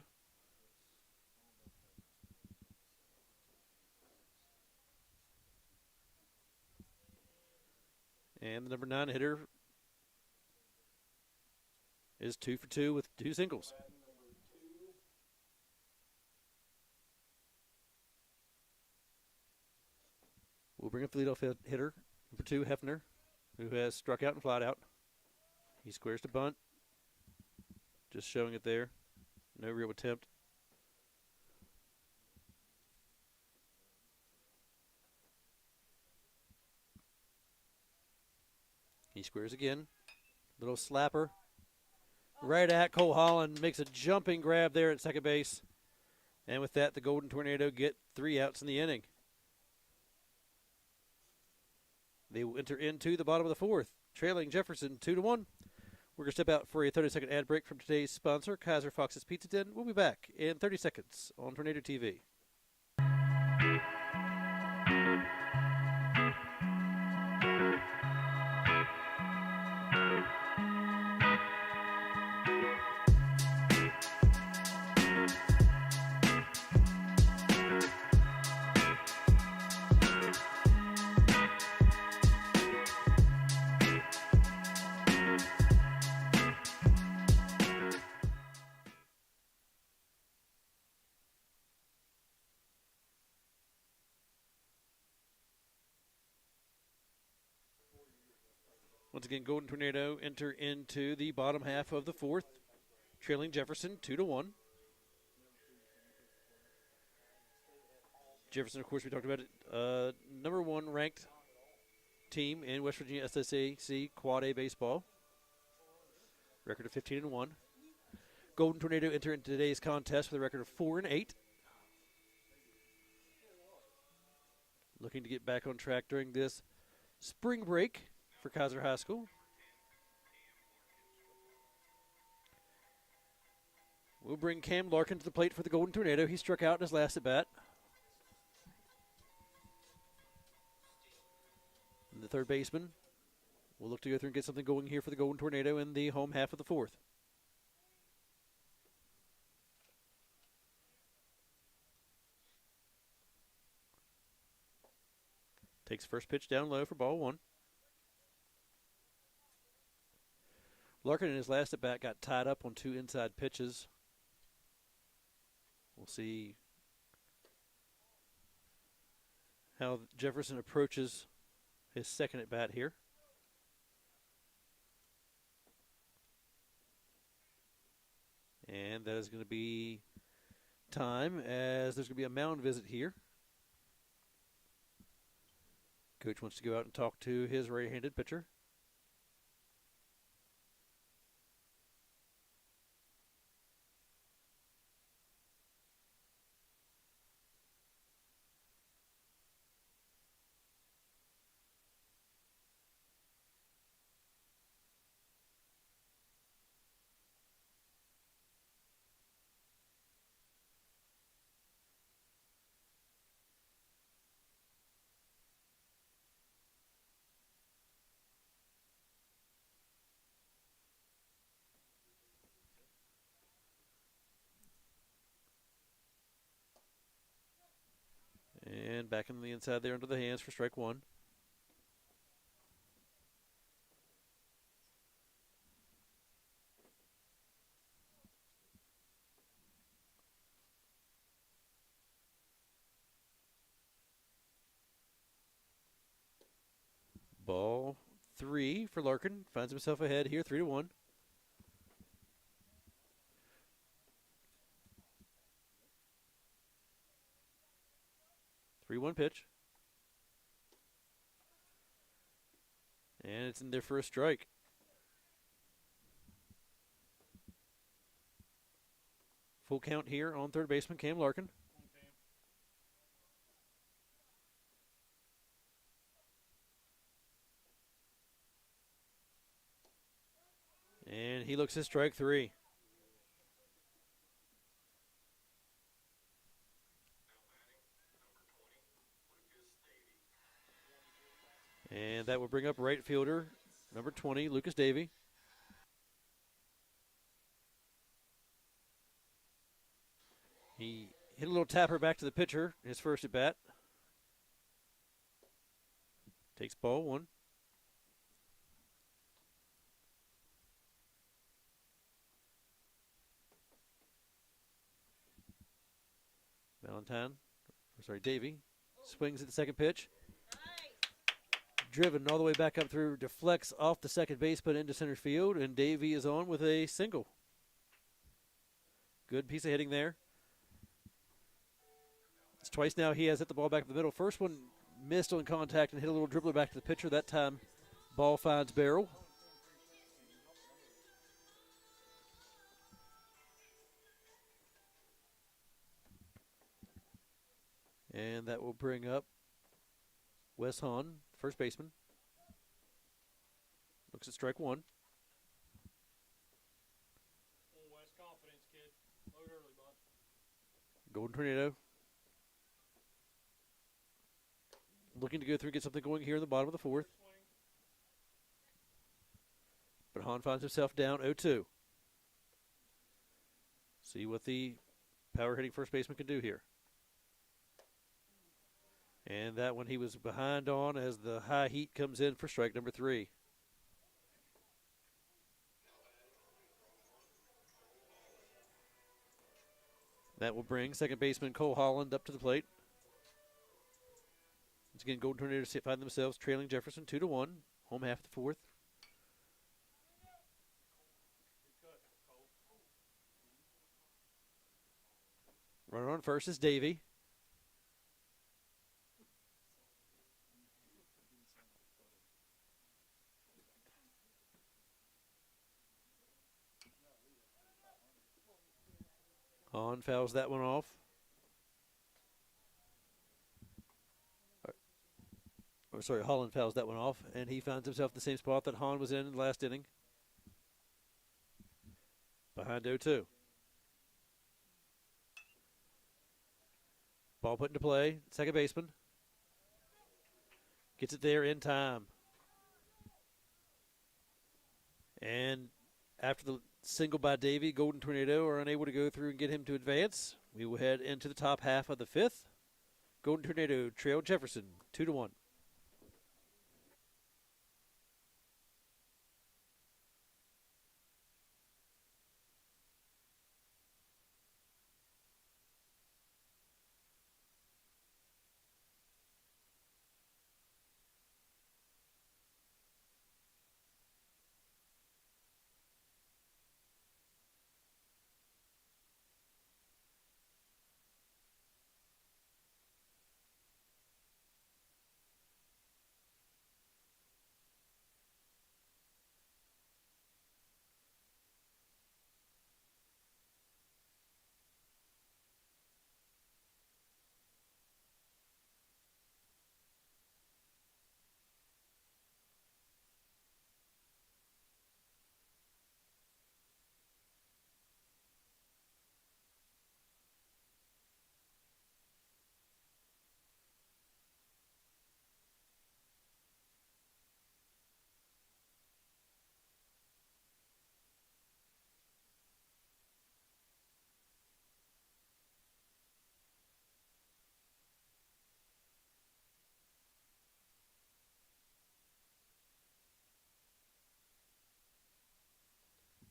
And the number 9 hitter is 2 for 2 with 2 singles. We'll bring up the leadoff hitter, number 2, Hefner, who has struck out and flied out. He squares to bunt. Just showing it there. No real attempt. He squares again. Little slapper. Right at Cole Holland. Makes a jumping grab there at second base. And with that, the Golden Tornado get 3 outs in the inning. They will enter into the bottom of the 4th, trailing Jefferson 2-1. We're going to step out for a 30-second ad break from today's sponsor, Kaiser Fox's Pizza Den. We'll be back in 30 seconds on Tornado TV. Once again, Golden Tornado enter into the bottom half of the 4th, trailing Jefferson 2-1. Jefferson, of course, we talked about it, number 1 ranked team in West Virginia SSAC Quad A baseball. Record of 15-1. Golden Tornado enter into today's contest with a record of 4-8. Looking to get back on track during this spring break for Kaiser High School. We'll bring Cam Larkin to the plate for the Golden Tornado. He struck out in his last at bat. And the third baseman will look to go through and get something going here for the Golden Tornado in the home half of the fourth. Takes first pitch down low for ball one. Larkin in his last at bat got tied up on 2 inside pitches. We'll see how Jefferson approaches his second at bat here. And that is going to be time, as there's going to be a mound visit here. Coach wants to go out and talk to his right-handed pitcher. And back in the inside there under the hands for strike one. Ball 3 for Larkin. Finds himself ahead here, 3-1. Three-one pitch. And it's in there for a strike. Full count here on third baseman Cam Larkin. And he looks at strike 3. And that will bring up right fielder, number 20, Lucas Davey. He hit a little tapper back to the pitcher, his first at bat. Takes ball 1. Davey swings at the second pitch. Driven all the way back up through, deflects off the second baseman into center field, and Davey is on with a single. Good piece of hitting there. It's twice now he has hit the ball back in the middle. First one missed on contact and hit a little dribbler back to the pitcher. That time, ball finds barrel. And that will bring up Wes Hahn, first baseman. Looks at strike 1. Wes, confidence, kid. Load early, bud. Golden Tornado looking to go through and get something going here in the bottom of the fourth. But Hahn finds himself down 0-2. See what the power hitting first baseman can do here. And that one he was behind on as the high heat comes in for strike number 3. That will bring second baseman Cole Holland up to the plate. Once again, Golden Tornadoes find themselves trailing Jefferson 2-1, home half of the fourth. Runner on first is Davey. Hahn fouls that one off. Holland fouls that one off, and he finds himself in the same spot that Hahn was in the last inning. Behind 0-2. Ball put into play. Second baseman gets it there in time. And after the single by Davey, Golden Tornado are unable to go through and get him to advance. We will head into the top half of the fifth. Golden Tornado trail Jefferson 2-1.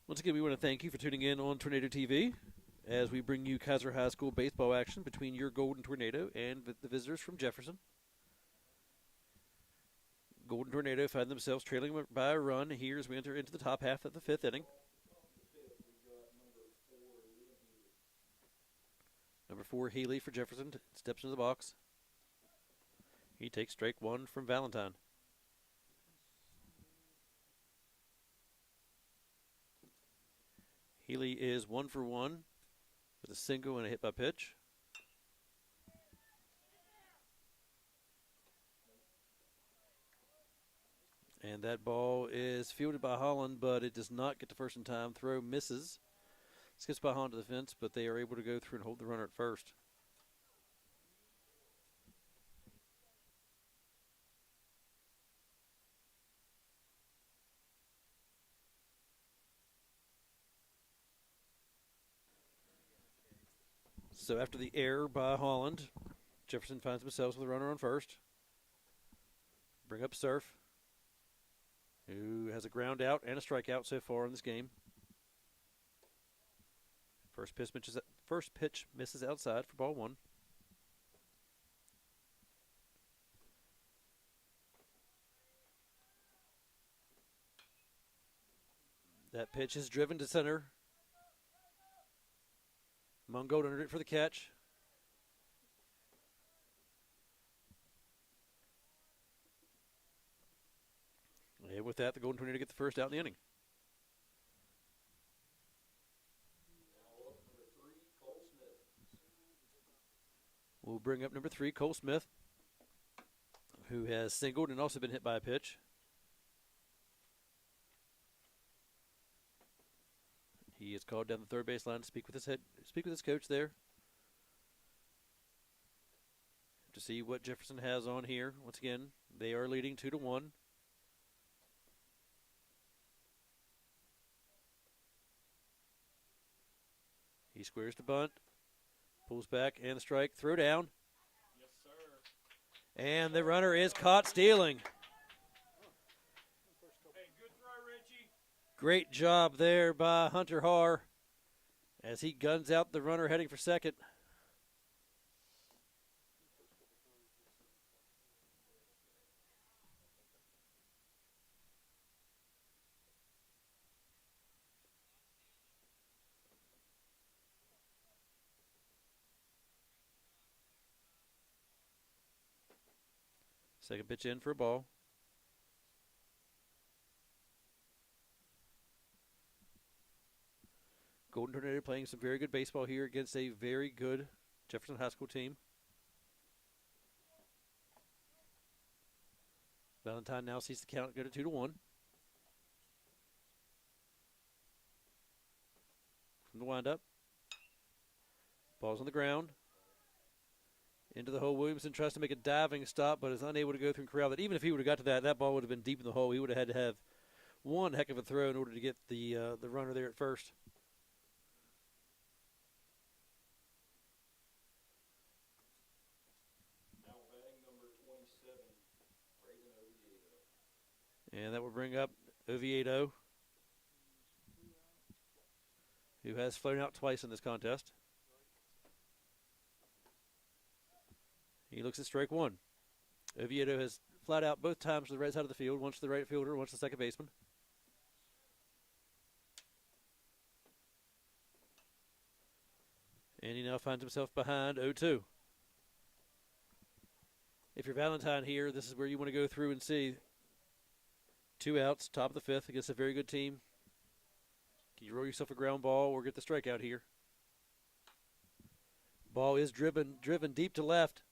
Once again, we want to thank you for tuning in on Tornado TV as we bring you Kaiser High School baseball action between your Golden Tornado and the visitors from Jefferson. Golden Tornado find themselves trailing by a run here as we enter into the top half of the fifth inning. Number 4, Healy for Jefferson, steps into the box. He takes strike one from Valentine. Healy is 1 for 1 with a single and a hit by pitch. And that ball is fielded by Holland, but it does not get to first in time. Throw misses. Skips by Holland to the fence, but they are able to go through and hold the runner at first. So after the error by Holland, Jefferson finds themselves with a runner on first. Bring up Surf, who has a ground out and a strikeout so far in this game. First pitch misses outside for ball one. That pitch is driven to center. Mungold under it for the catch. And with that, the Golden Tornado get the first out in the inning. We'll bring up number 3, Cole Smith, who has singled and also been hit by a pitch. He is called down the third base line to speak with his coach there to see what Jefferson has on here. Once again, they are leading 2-1. He squares the bunt, pulls back, and the strike. Throw down. Yes, sir. And the runner is caught stealing. Hey, good throw, Richie. Great job there by Hunter Haar as he guns out the runner heading for second. Second pitch in for a ball. Golden Tornado playing some very good baseball here against a very good Jefferson High School team. Valentine now sees the count go to 2-1. From the windup. Ball's on the ground. Into the hole. Williamson tries to make a diving stop, but is unable to go through and corral that. Even if he would have got to that, that ball would have been deep in the hole. He would have had to have one heck of a throw in order to get the runner there at first. Now batting number 27, Braden Oviedo. And that will bring up Oviedo, who has flown out twice in this contest. He looks at strike one. Oviedo has flat out both times to the right side of the field, once to the right fielder, once to the second baseman. And he now finds himself behind 0-2. If you're Valentine here, this is where you want to go through and see 2 outs, top of the 5th against a very good team. Can you roll yourself a ground ball or get the strikeout here? Ball is driven deep to left.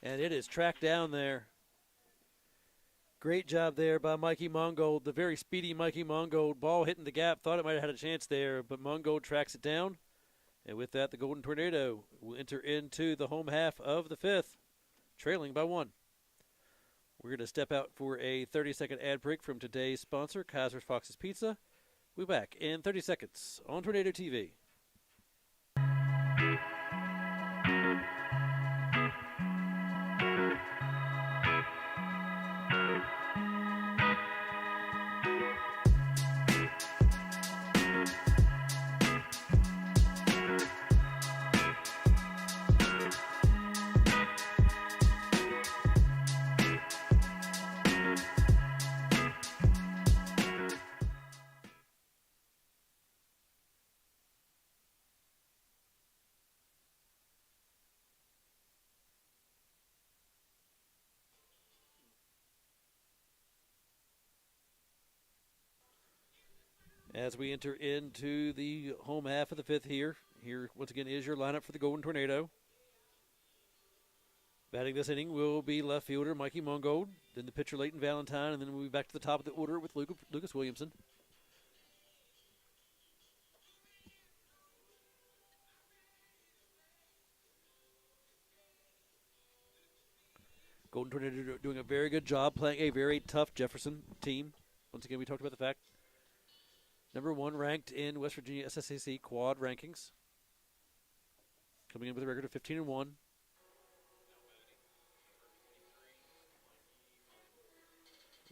And it is tracked down there. Great job there by Mikey Mongold, the very speedy Mikey Mongold. Ball hitting the gap, thought it might have had a chance there, but Mongold tracks it down. And with that, the Golden Tornado will enter into the home half of the 5th, trailing by 1. We're going to step out for a 30-second ad break from today's sponsor, Kaiser's Fox's Pizza. We'll be back in 30 seconds on Tornado TV. As we enter into the home half of the 5th here once again is your lineup for the Golden Tornado. Batting this inning will be left fielder Mikey Mongold, then the pitcher Leighton Valentine, and then we'll be back to the top of the order with Lucas Williamson. Golden Tornado doing a very good job playing a very tough Jefferson team. Once again, we talked about the fact number 1 ranked in West Virginia SSAC quad rankings. Coming in with a record of 15-1.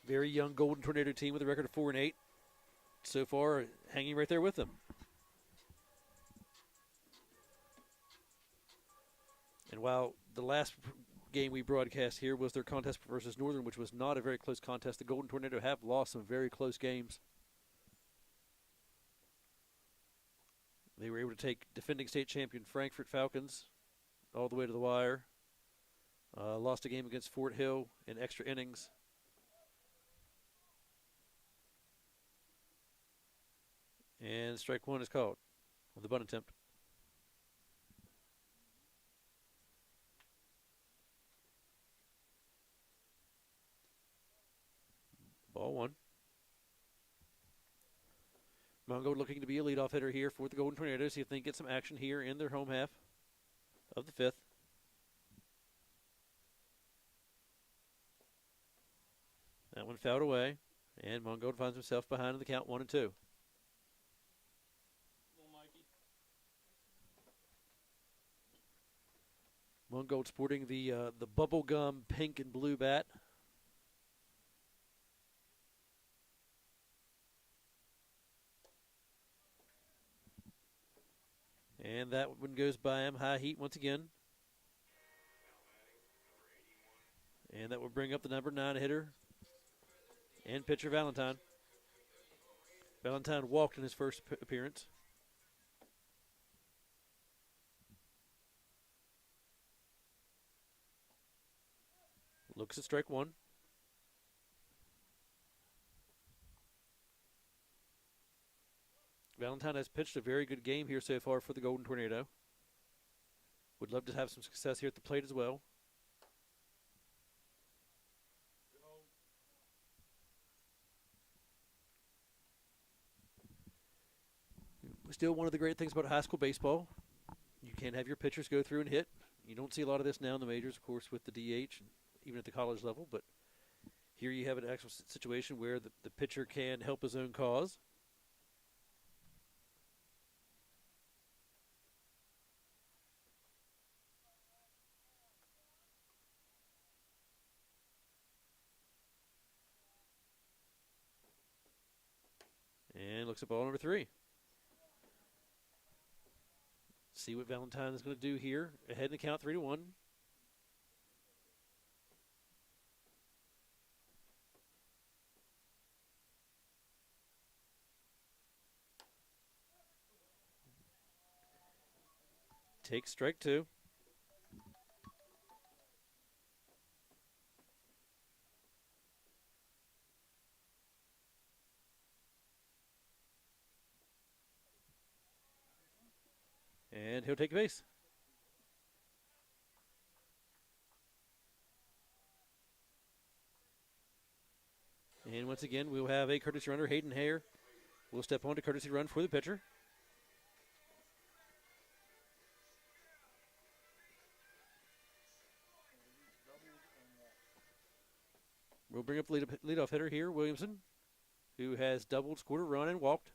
Very young Golden Tornado team with a record of 4-8. So far, hanging right there with them. And while the last game we broadcast here was their contest versus Northern, which was not a very close contest, the Golden Tornado have lost some very close games. They were able to take defending state champion Frankfort Falcons all the way to the wire. Lost a game against Fort Hill in extra innings. And strike 1 is called on the bunt attempt. Ball 1. Mongo looking to be a leadoff hitter here for the Golden Tornadoes. See if they can get some action here in their home half of the 5th. That one fouled away, and Mongo finds himself behind in the count 1-2. Mongo sporting the bubblegum pink and blue bat. And that one goes by him. High heat once again. And that will bring up the number 9 hitter and pitcher Valentine. Valentine walked in his first appearance. Looks at strike 1. Valentine has pitched a very good game here so far for the Golden Tornado. Would love to have some success here at the plate as well. Still one of the great things about high school baseball. You can't have your pitchers go through and hit. You don't see a lot of this now in the majors, of course, with the DH, and even at the college level. But here you have an actual situation where the pitcher can help his own cause. And looks at ball number 3. See what Valentine is going to do here. Ahead in the count, 3-1. Takes strike 2. And he'll take base. And once again, we'll have a courtesy runner, Hayden Hare. Will step on to courtesy run for the pitcher. We'll bring up the leadoff hitter here, Williamson, who has doubled, scored a run, and walked.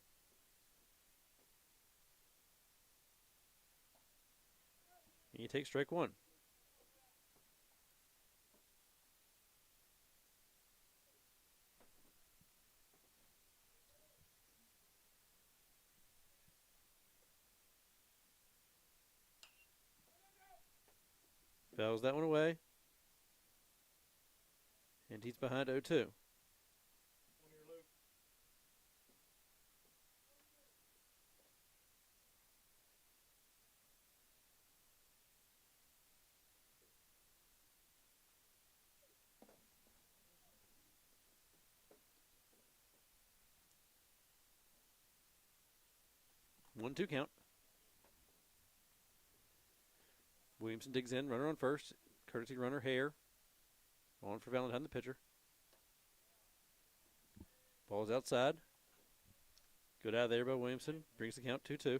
And you take strike 1. Fouls that one away. And he's behind 0-2. 1-2 count. Williamson digs in, runner on first. Courtesy runner Hare. On for Valentine, the pitcher. Ball's outside. Good out there by Williamson. Brings the count 2-2.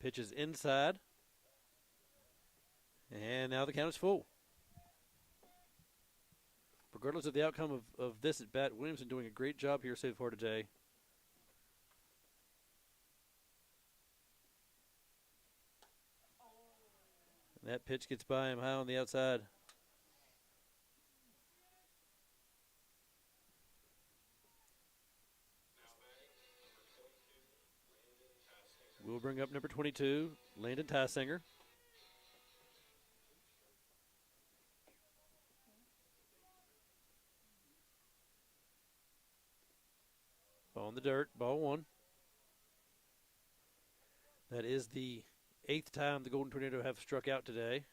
Pitch is inside. And now the count is full. Regardless of the outcome of this at bat, Williamson doing a great job here so far today. And that pitch gets by him high on the outside. We'll bring up number 22, Landon Tysinger. Ball in the dirt, ball 1. That is the 8th time the Golden Tornado have struck out today.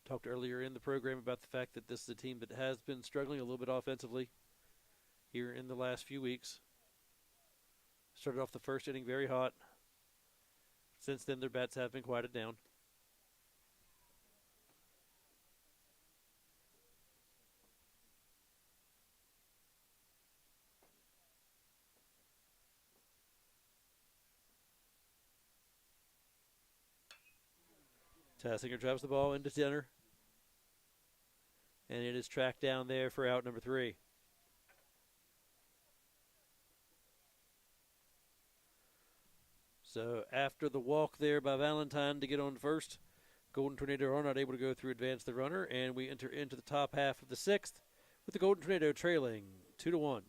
Talked earlier in the program about the fact that this is a team that has been struggling a little bit offensively here in the last few weeks. Started off the first inning very hot. Since then, their bats have been quieted down. Tysinger drives the ball into center. And it is tracked down there for out number 3. So after the walk there by Valentine to get on first, Golden Tornado are not able to go through advance the runner, and we enter into the top half of the 6th with the Golden Tornado trailing 2-1.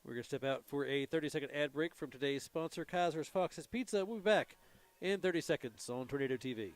We're going to step out for a 30-second ad break from today's sponsor, Kaiser's Fox's Pizza. We'll be back in 30 seconds on Tornado TV.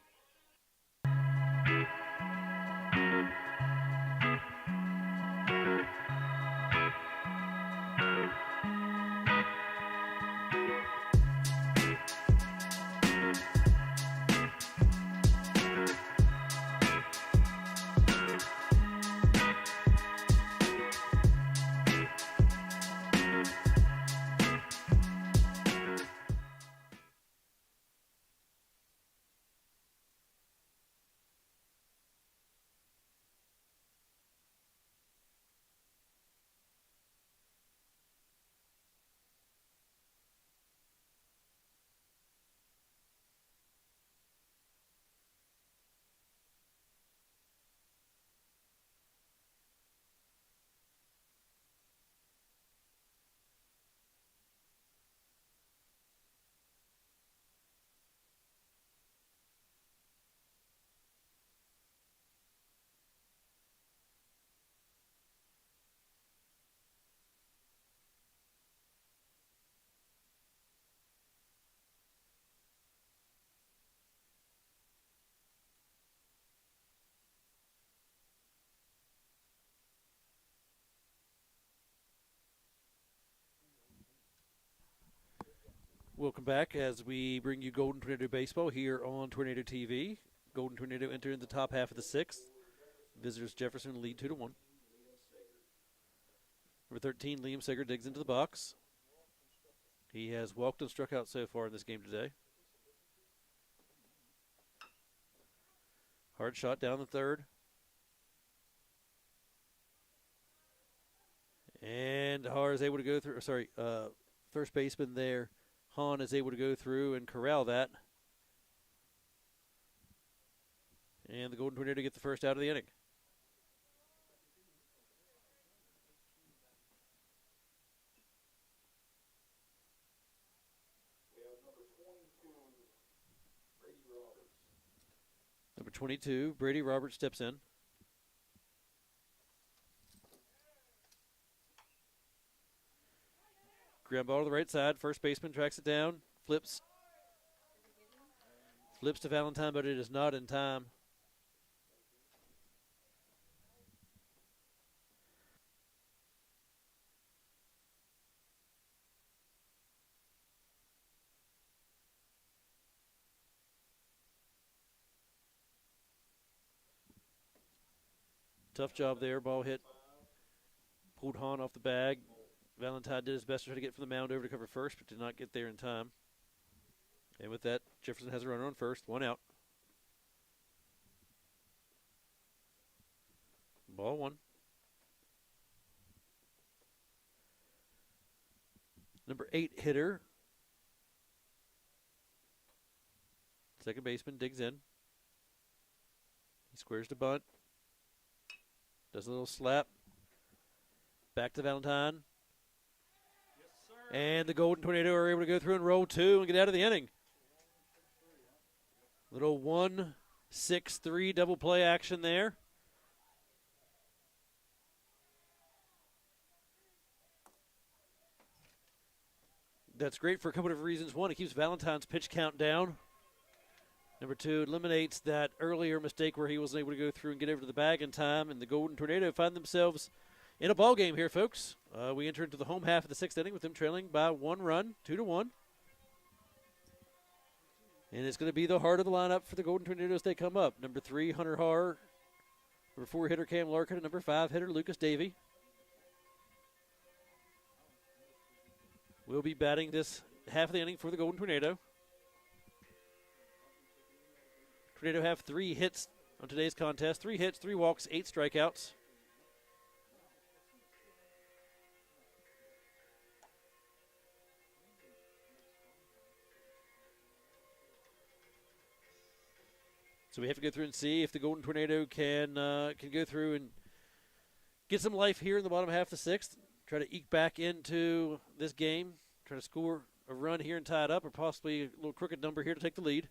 Welcome back as we bring you Golden Tornado Baseball here on Tornado TV. Golden Tornado entering the top half of the sixth. Visitors Jefferson lead 2-1. Number 13, Liam Sager digs into the box. He has walked and struck out so far in this game today. Hard shot down the third. And Har is able to go through, first baseman there. Hahn is able to go through and corral that. And the Golden Tornado get the first out of the inning. We have number 22, Brady Roberts. Number 22, Brady Roberts steps in. Ground ball to the right side. First baseman tracks it down. Flips to Valentine, but it is not in time. Tough job there. Ball hit. Pulled Hahn off the bag. Valentine did his best to try to get from the mound over to cover first, but did not get there in time. And with that, Jefferson has a runner on first. 1 out. Ball 1. Number 8 hitter. Second baseman digs in. He squares the bunt. Does a little slap. Back to Valentine. And the Golden Tornado are able to go through and roll 2 and get out of the inning. Little 1-6-3 double play action there. That's great for a couple of reasons. One, it keeps Valentine's pitch count down. Number 2, eliminates that earlier mistake where he wasn't able to go through and get over to the bag in time. And the Golden Tornado find themselves in a ball game here, folks. We enter into the home half of the 6th inning with them trailing by 1 run, 2-1. And it's going to be the heart of the lineup for the Golden Tornadoes as they come up. Number 3, Hunter Har. Number 4 hitter, Cam Larkin. And number 5 hitter, Lucas Davey. We'll be batting this half of the inning for the Golden Tornado. Tornado have 3 hits on today's contest. 3 hits, 3 walks, 8 strikeouts. So we have to go through and see if the Golden Tornado can go through and get some life here in the bottom half of the 6th. Try to eke back into this game. Try to score a run here and tie it up, or possibly a little crooked number here to take the lead.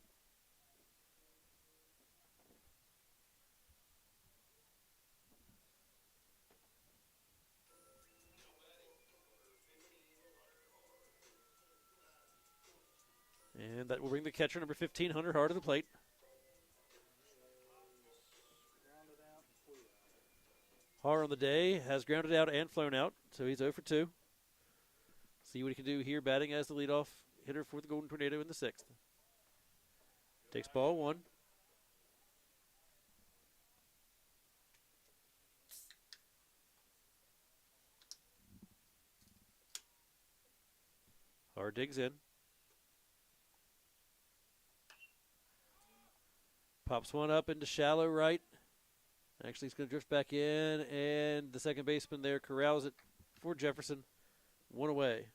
And that will bring the catcher, number 15, Hunter Har, to the plate. Har on the day has grounded out and flown out, so he's 0 for 2. See what he can do here, batting as the leadoff hitter for the Golden Tornado in the 6th. Takes ball 1. Har digs in. Pops one up into shallow right. Actually, he's going to drift back in, and the second baseman there corrals it for Jefferson. 1 away.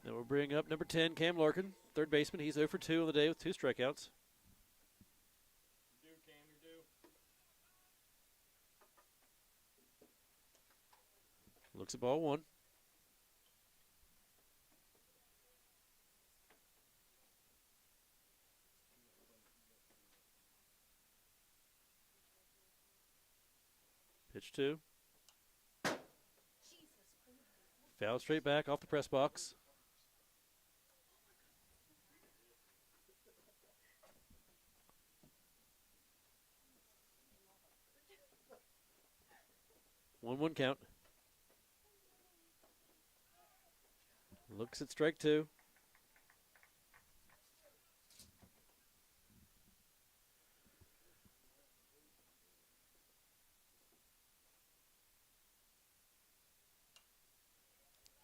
Then we'll bring up number 10, Cam Larkin, third baseman. He's 0 for 2 on the day with 2 strikeouts. Looks at ball 1. Pitch 2. Foul straight back off the press box. 1-1 count. Looks at strike two.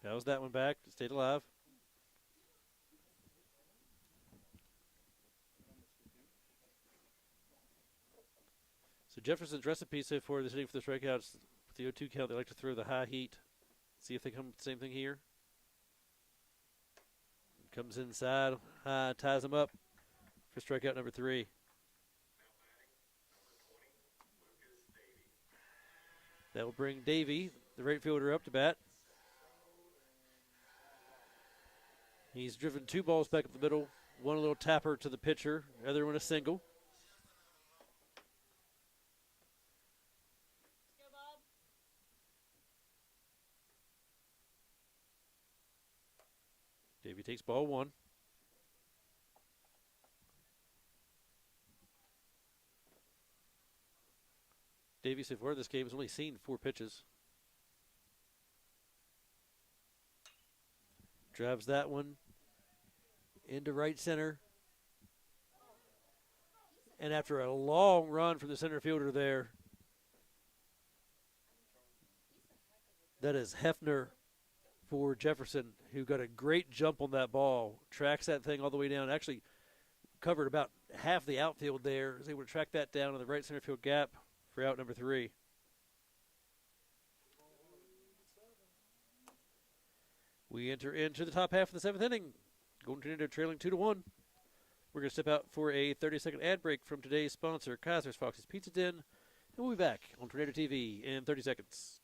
Fouls that one back. Stayed alive. So Jefferson's recipe so far this inning for the strikeouts, with the 0-2 count, they like to throw the high heat. See if they come with the same thing here. Comes inside, high, ties him up for strikeout number 3. That will bring Davey, the right fielder, up to bat. He's driven 2 balls back up the middle. One a little tapper to the pitcher, the other one a single. Let's go, Bob. Davey takes ball 1. Davey, so far this game, has only seen 4 pitches. Drives that one into right center. And after a long run from the center fielder there, that is Hefner for Jefferson, who got a great jump on that ball, tracks that thing all the way down, actually covered about half the outfield there, was able to track that down in the right center field gap for out number 3. We enter into the top half of the 7th inning. Golden Tornado trailing 2-1. We're going to step out for a 30-second ad break from today's sponsor, Kaiser's Fox's Pizza Den, and we'll be back on Tornado TV in 30 seconds.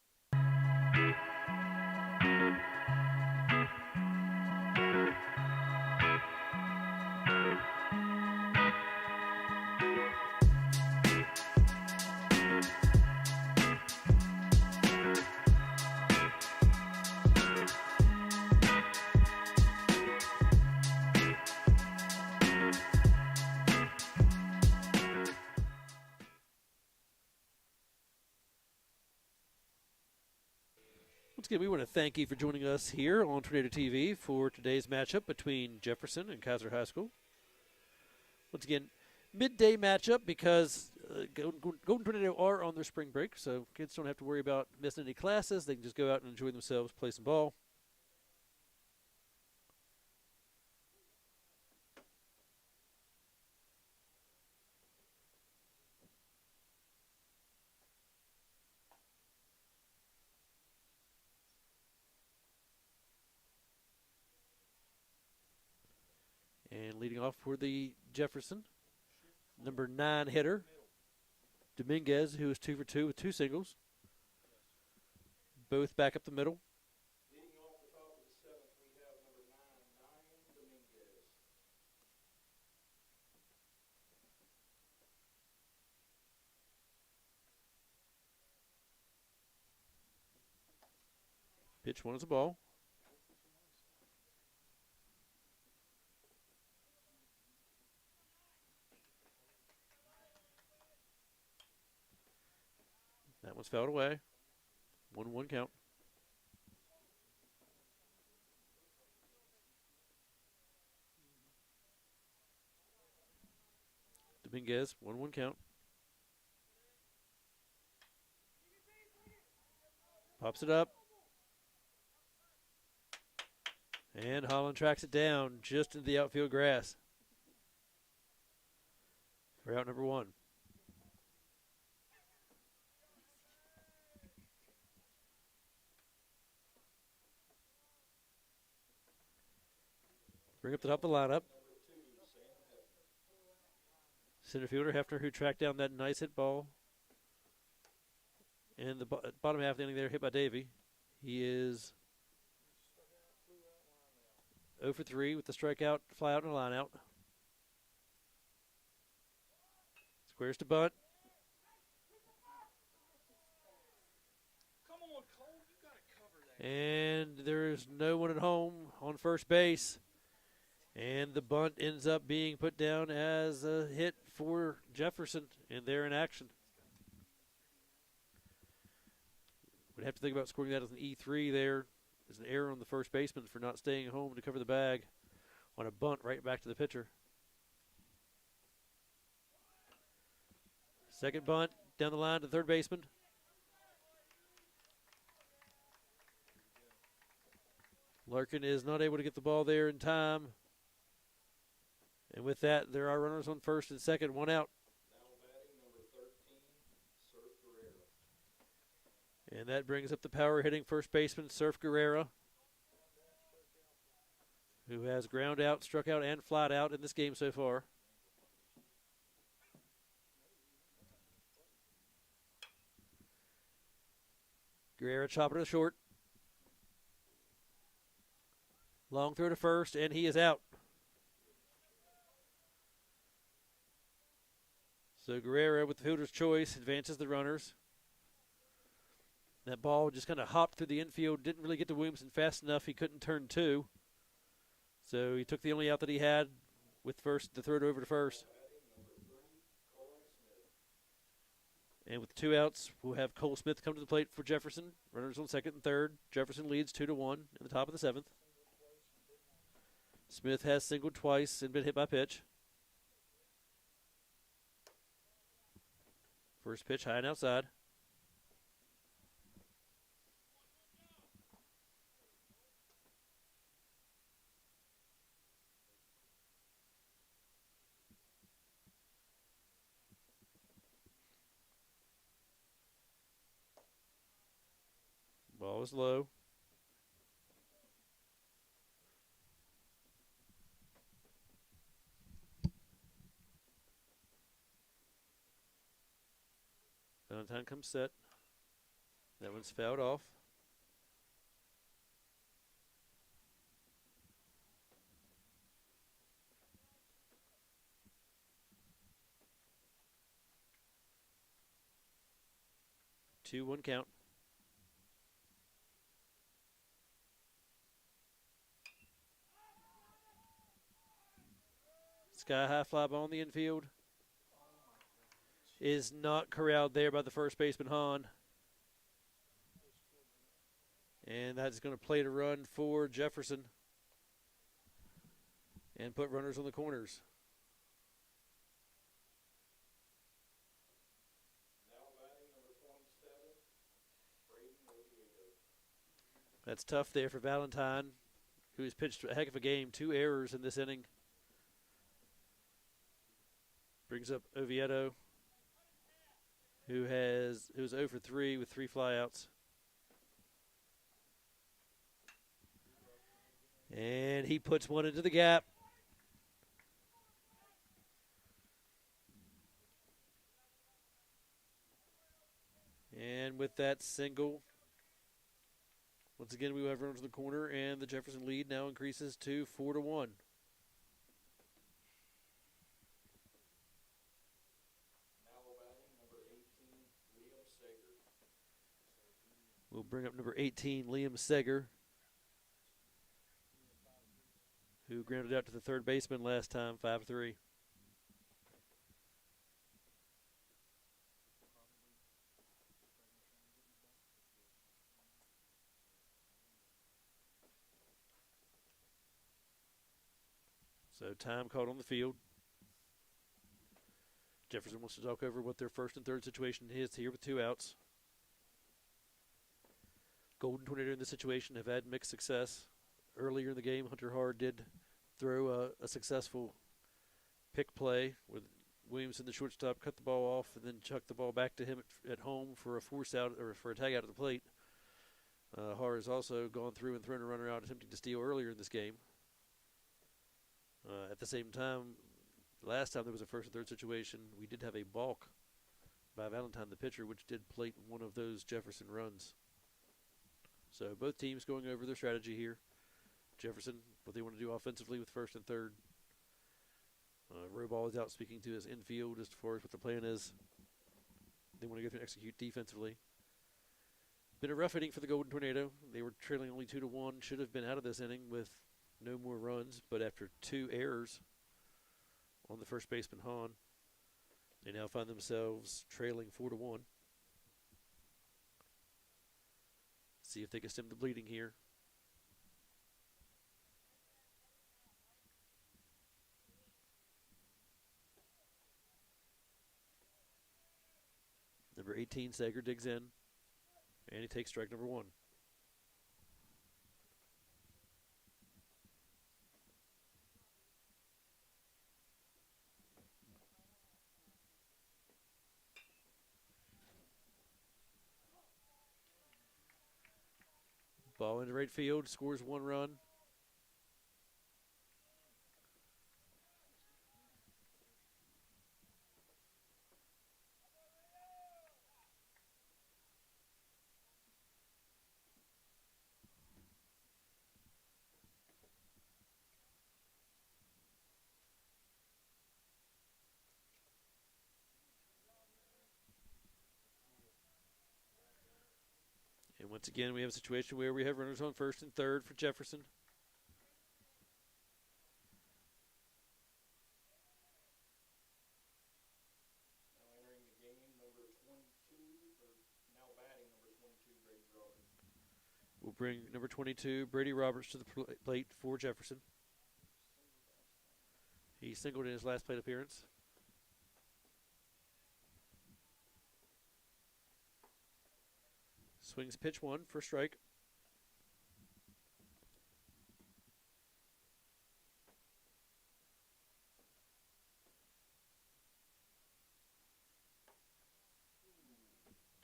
Once again, we want to thank you for joining us here on Tornado TV for today's matchup between Jefferson and Kaiser High School. Once again, midday matchup because Golden Tornado are on their spring break, so kids don't have to worry about missing any classes. They can just go out and enjoy themselves, play some ball. And leading off for the Jefferson, number 9 hitter, Dominguez, who is 2 for 2 with 2 singles. Both back up the middle. Leading off the top of the 7th, we have number 9, Dominguez. Pitch 1 is a ball. That one's fouled away. 1-1 count. Dominguez, 1-1 count. Pops it up. And Holland tracks it down just into the outfield grass for out number 1. Bring up the top of the lineup. Center fielder Hefner, who tracked down that nice hit ball. And the bottom half of the inning there, hit by Davey. He is 0 for 3 with the strikeout, fly out, and a line out. Squares to bunt. Come on, Cole, you got to cover that. And there's no one at home on first base. And the bunt ends up being put down as a hit for Jefferson, and they're in action. We'd have to think about scoring that as an E3 there. There's an error on the first baseman for not staying home to cover the bag on a bunt right back to the pitcher. Second bunt down the line to third baseman. Larkin is not able to get the ball there in time. And with that, there are runners on first and second, one out. Now batting number 13, Surf Guerrero. And that brings up the power hitting first baseman, Surf Guerrero, who has ground out, struck out, and flat out in this game so far. Guerrero chopper to short. Long throw to first, and he is out. So Guerrero, with the fielder's choice, advances the runners. That ball just kind of hopped through the infield, didn't really get to Williamson fast enough. He couldn't turn two. So he took the only out that he had with first, the throw over to first. And with two outs, we'll have Cole Smith come to the plate for Jefferson. Runners on second and third. Jefferson leads 2-1 in the top of the seventh. Smith has singled twice and been hit by pitch. First pitch high and outside. Ball is low. Valentine comes set. That one's fouled off. Two, one count. Sky high fly ball in the infield. Is not corralled there by the first baseman, Hahn. And that's going to play to run for Jefferson and put runners on the corners. Now batting number 27, Braden Oviedo. That's tough there for Valentine, who has pitched a heck of a game. 2 errors in this inning. Brings up Oviedo, who's 0 for 3 with 3 flyouts. And he puts one into the gap. And with that single, once again we will have runners in the corner, and the Jefferson lead now increases to 4-1. We'll bring up number 18, Liam Seger, who grounded out to the third baseman last time, 5-3. So time called on the field. Jefferson wants to talk over what their first and third situation is here with 2 outs. Golden Tornado in this situation have had mixed success. Earlier in the game, Hunter Hard did throw a successful pick play with Williamson, the shortstop, cut the ball off and then chucked the ball back to him at home for a force out or for a tag out at the plate. Hard has also gone through and thrown a runner out attempting to steal earlier in this game. At the same time, last time there was a first and third situation, we did have a balk by Valentine, the pitcher, which did plate one of those Jefferson runs. So both teams going over their strategy here. Jefferson, what they want to do offensively with first and third. Roball is out speaking to his infield as far as what the plan is. They want to go through and execute defensively. Been a rough inning for the Golden Tornado. They were trailing only 2-1. Should have been out of this inning with no more runs, but after 2 errors on the first baseman, Hahn, they now find themselves trailing 4-1. See if they can stem the bleeding here. Number 18, Sager digs in, and he takes strike number 1. Ball into right field, scores 1 run. And once again, we have a situation where we have runners on first and third for Jefferson. Now entering the game, number 22, or now batting number 22, Brady Roberts. We'll bring number 22, Brady Roberts, to the plate for Jefferson. He singled in his last plate appearance. Swings pitch 1 for strike.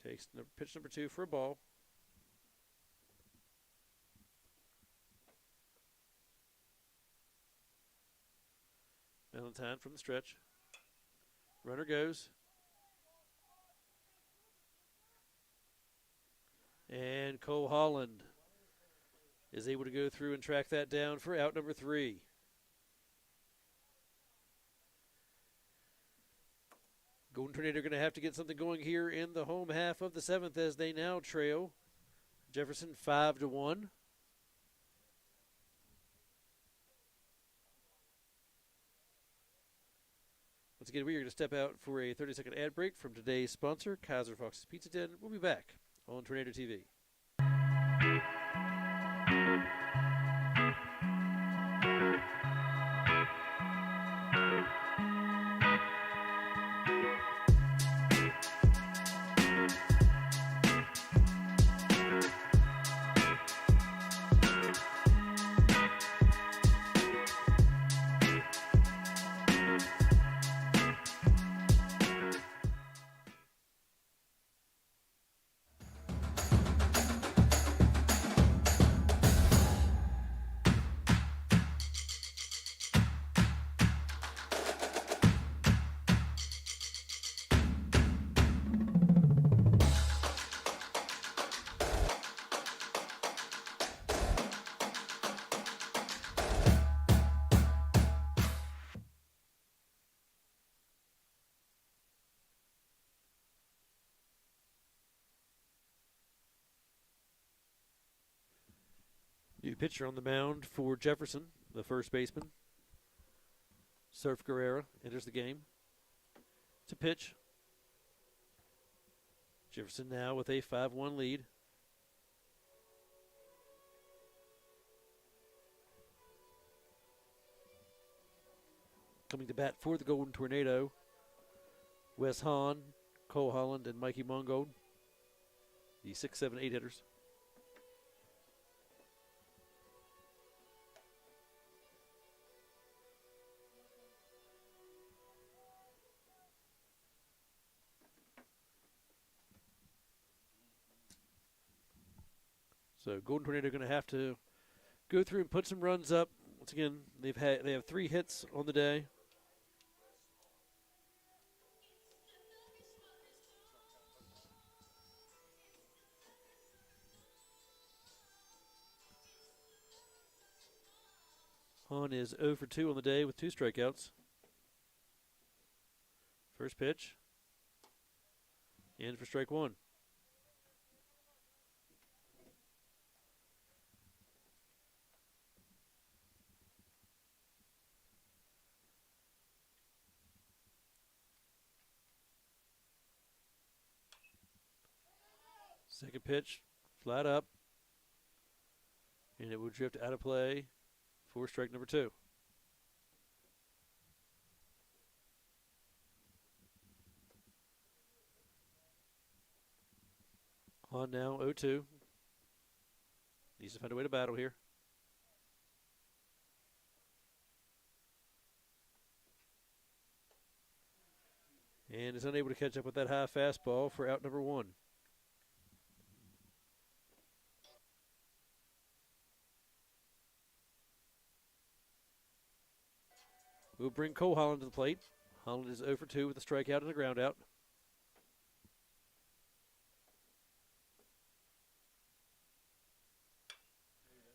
Takes pitch number 2 for a ball. Valentine from the stretch. Runner goes. And Cole Holland is able to go through and track that down for out number 3. Golden Tornado are going to have to get something going here in the home half of the 7th as they now trail Jefferson 5-1. Once again, we are going to step out for a 30-second ad break from today's sponsor, Kaiser Fox's Pizza Den. We'll be back on Tornado TV. New pitcher on the mound for Jefferson, the first baseman. Surf Guerrera enters the game. It's a pitch. Jefferson now with a 5-1 lead. Coming to bat for the Golden Tornado, Wes Hahn, Cole Holland, and Mikey Mongold, the 6, 7, 8 hitters. So Golden Tornado are going to have to go through and put some runs up. Once again, they have 3 hits on the day. Hahn is 0 for 2 on the day with 2 strikeouts. First pitch. In for strike 1. Second pitch, flat up, And it will drift out of play for strike number 2. On now, 0-2. Needs to find a way to battle here. And is unable to catch up with that high fastball for out number 1. We'll bring Cole Holland to the plate. Holland is 0 for 2 with a strikeout and a ground out.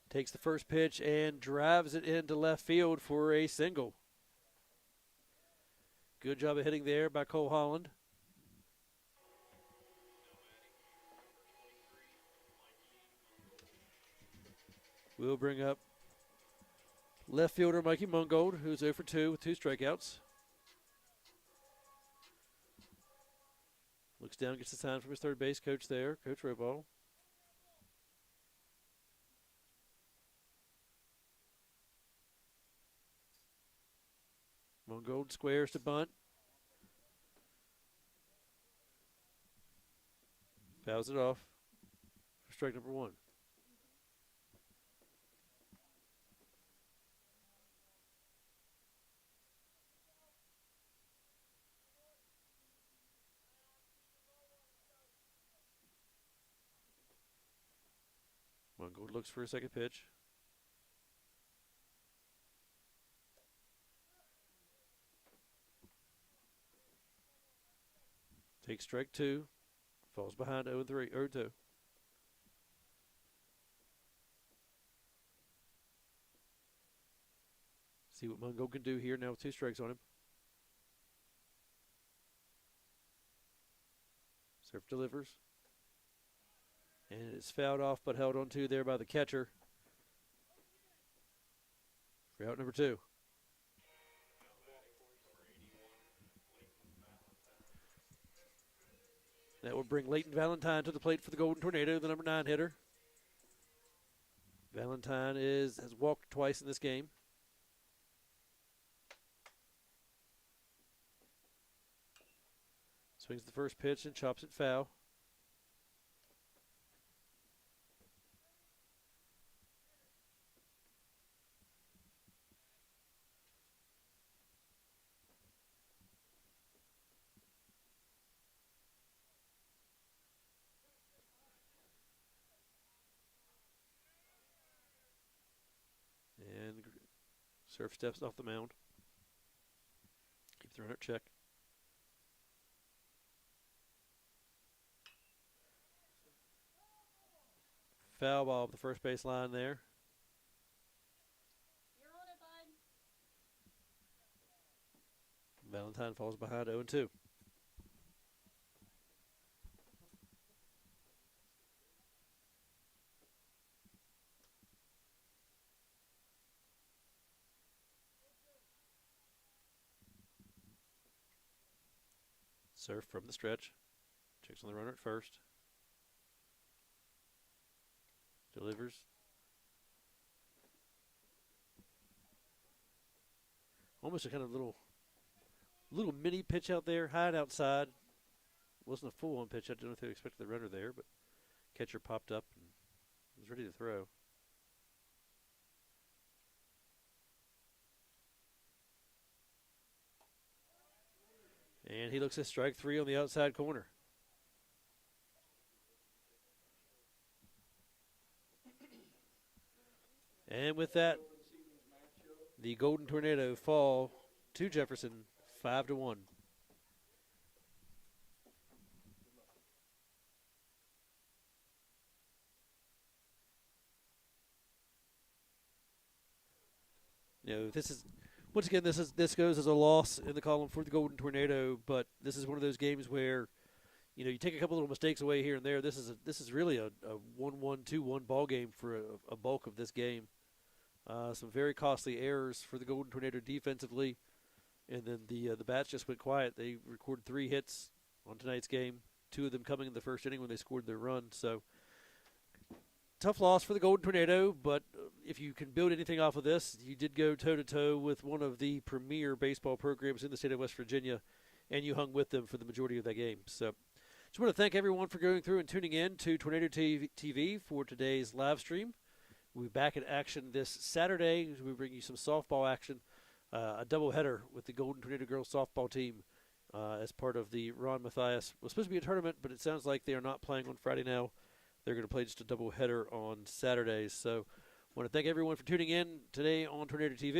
Takes the first pitch and drives it into left field for a single. Good job of hitting there by Cole Holland. We'll bring up left fielder Mikey Mungold, who's 0 for 2 with 2 strikeouts. Looks down, gets the sign from his third base coach there, Coach Roball. Mungold squares to bunt. Fouls it off for strike number 1. Mungold looks for a second pitch. Takes strike 2. Falls behind 0-3, 0-2. See what Mungo can do here now with 2 strikes on him. Serve delivers. And it's fouled off but held on to there by the catcher for out number 2. That will bring Leighton Valentine to the plate for the Golden Tornado, the number 9 hitter. Valentine has walked twice in this game. Swings the first pitch and chops it foul. And Surf steps off the mound. Keep the runner at check. Foul ball up the first base line there. You're on it, bud. Valentine falls behind 0-2. Surf from the stretch. Checks on the runner at first. Delivers. Almost a kind of little mini pitch out there, high and outside. Wasn't a full-on pitch. I don't know if they expected the runner there, but catcher popped up and was ready to throw. And he looks at strike 3 on the outside corner. And with that, the Golden Tornado fall to Jefferson 5-1. You know, this is once again this goes as a loss in the column for the Golden Tornado, but this is one of those games where, you know, you take a couple little mistakes away here and there. This is really a 1-1, 2-1 ball game for a bulk of this game. Some very costly errors for the Golden Tornado defensively, and then the bats just went quiet. They recorded 3 hits on tonight's game, 2 of them coming in the first inning when they scored their run. So tough loss for the Golden Tornado, but if you can build anything off of this, you did go toe-to-toe with one of the premier baseball programs in the state of West Virginia, and you hung with them for the majority of that game. So just want to thank everyone for going through and tuning in to Tornado TV for today's live stream. We'll be back in action this Saturday as we bring you some softball action, a doubleheader with the Golden Tornado girls softball team as part of the Ron Mathias. It was supposed to be a tournament, but it sounds like they are not playing on Friday now. They're going to play just a doubleheader on Saturdays. So I want to thank everyone for tuning in today on Tornado TV.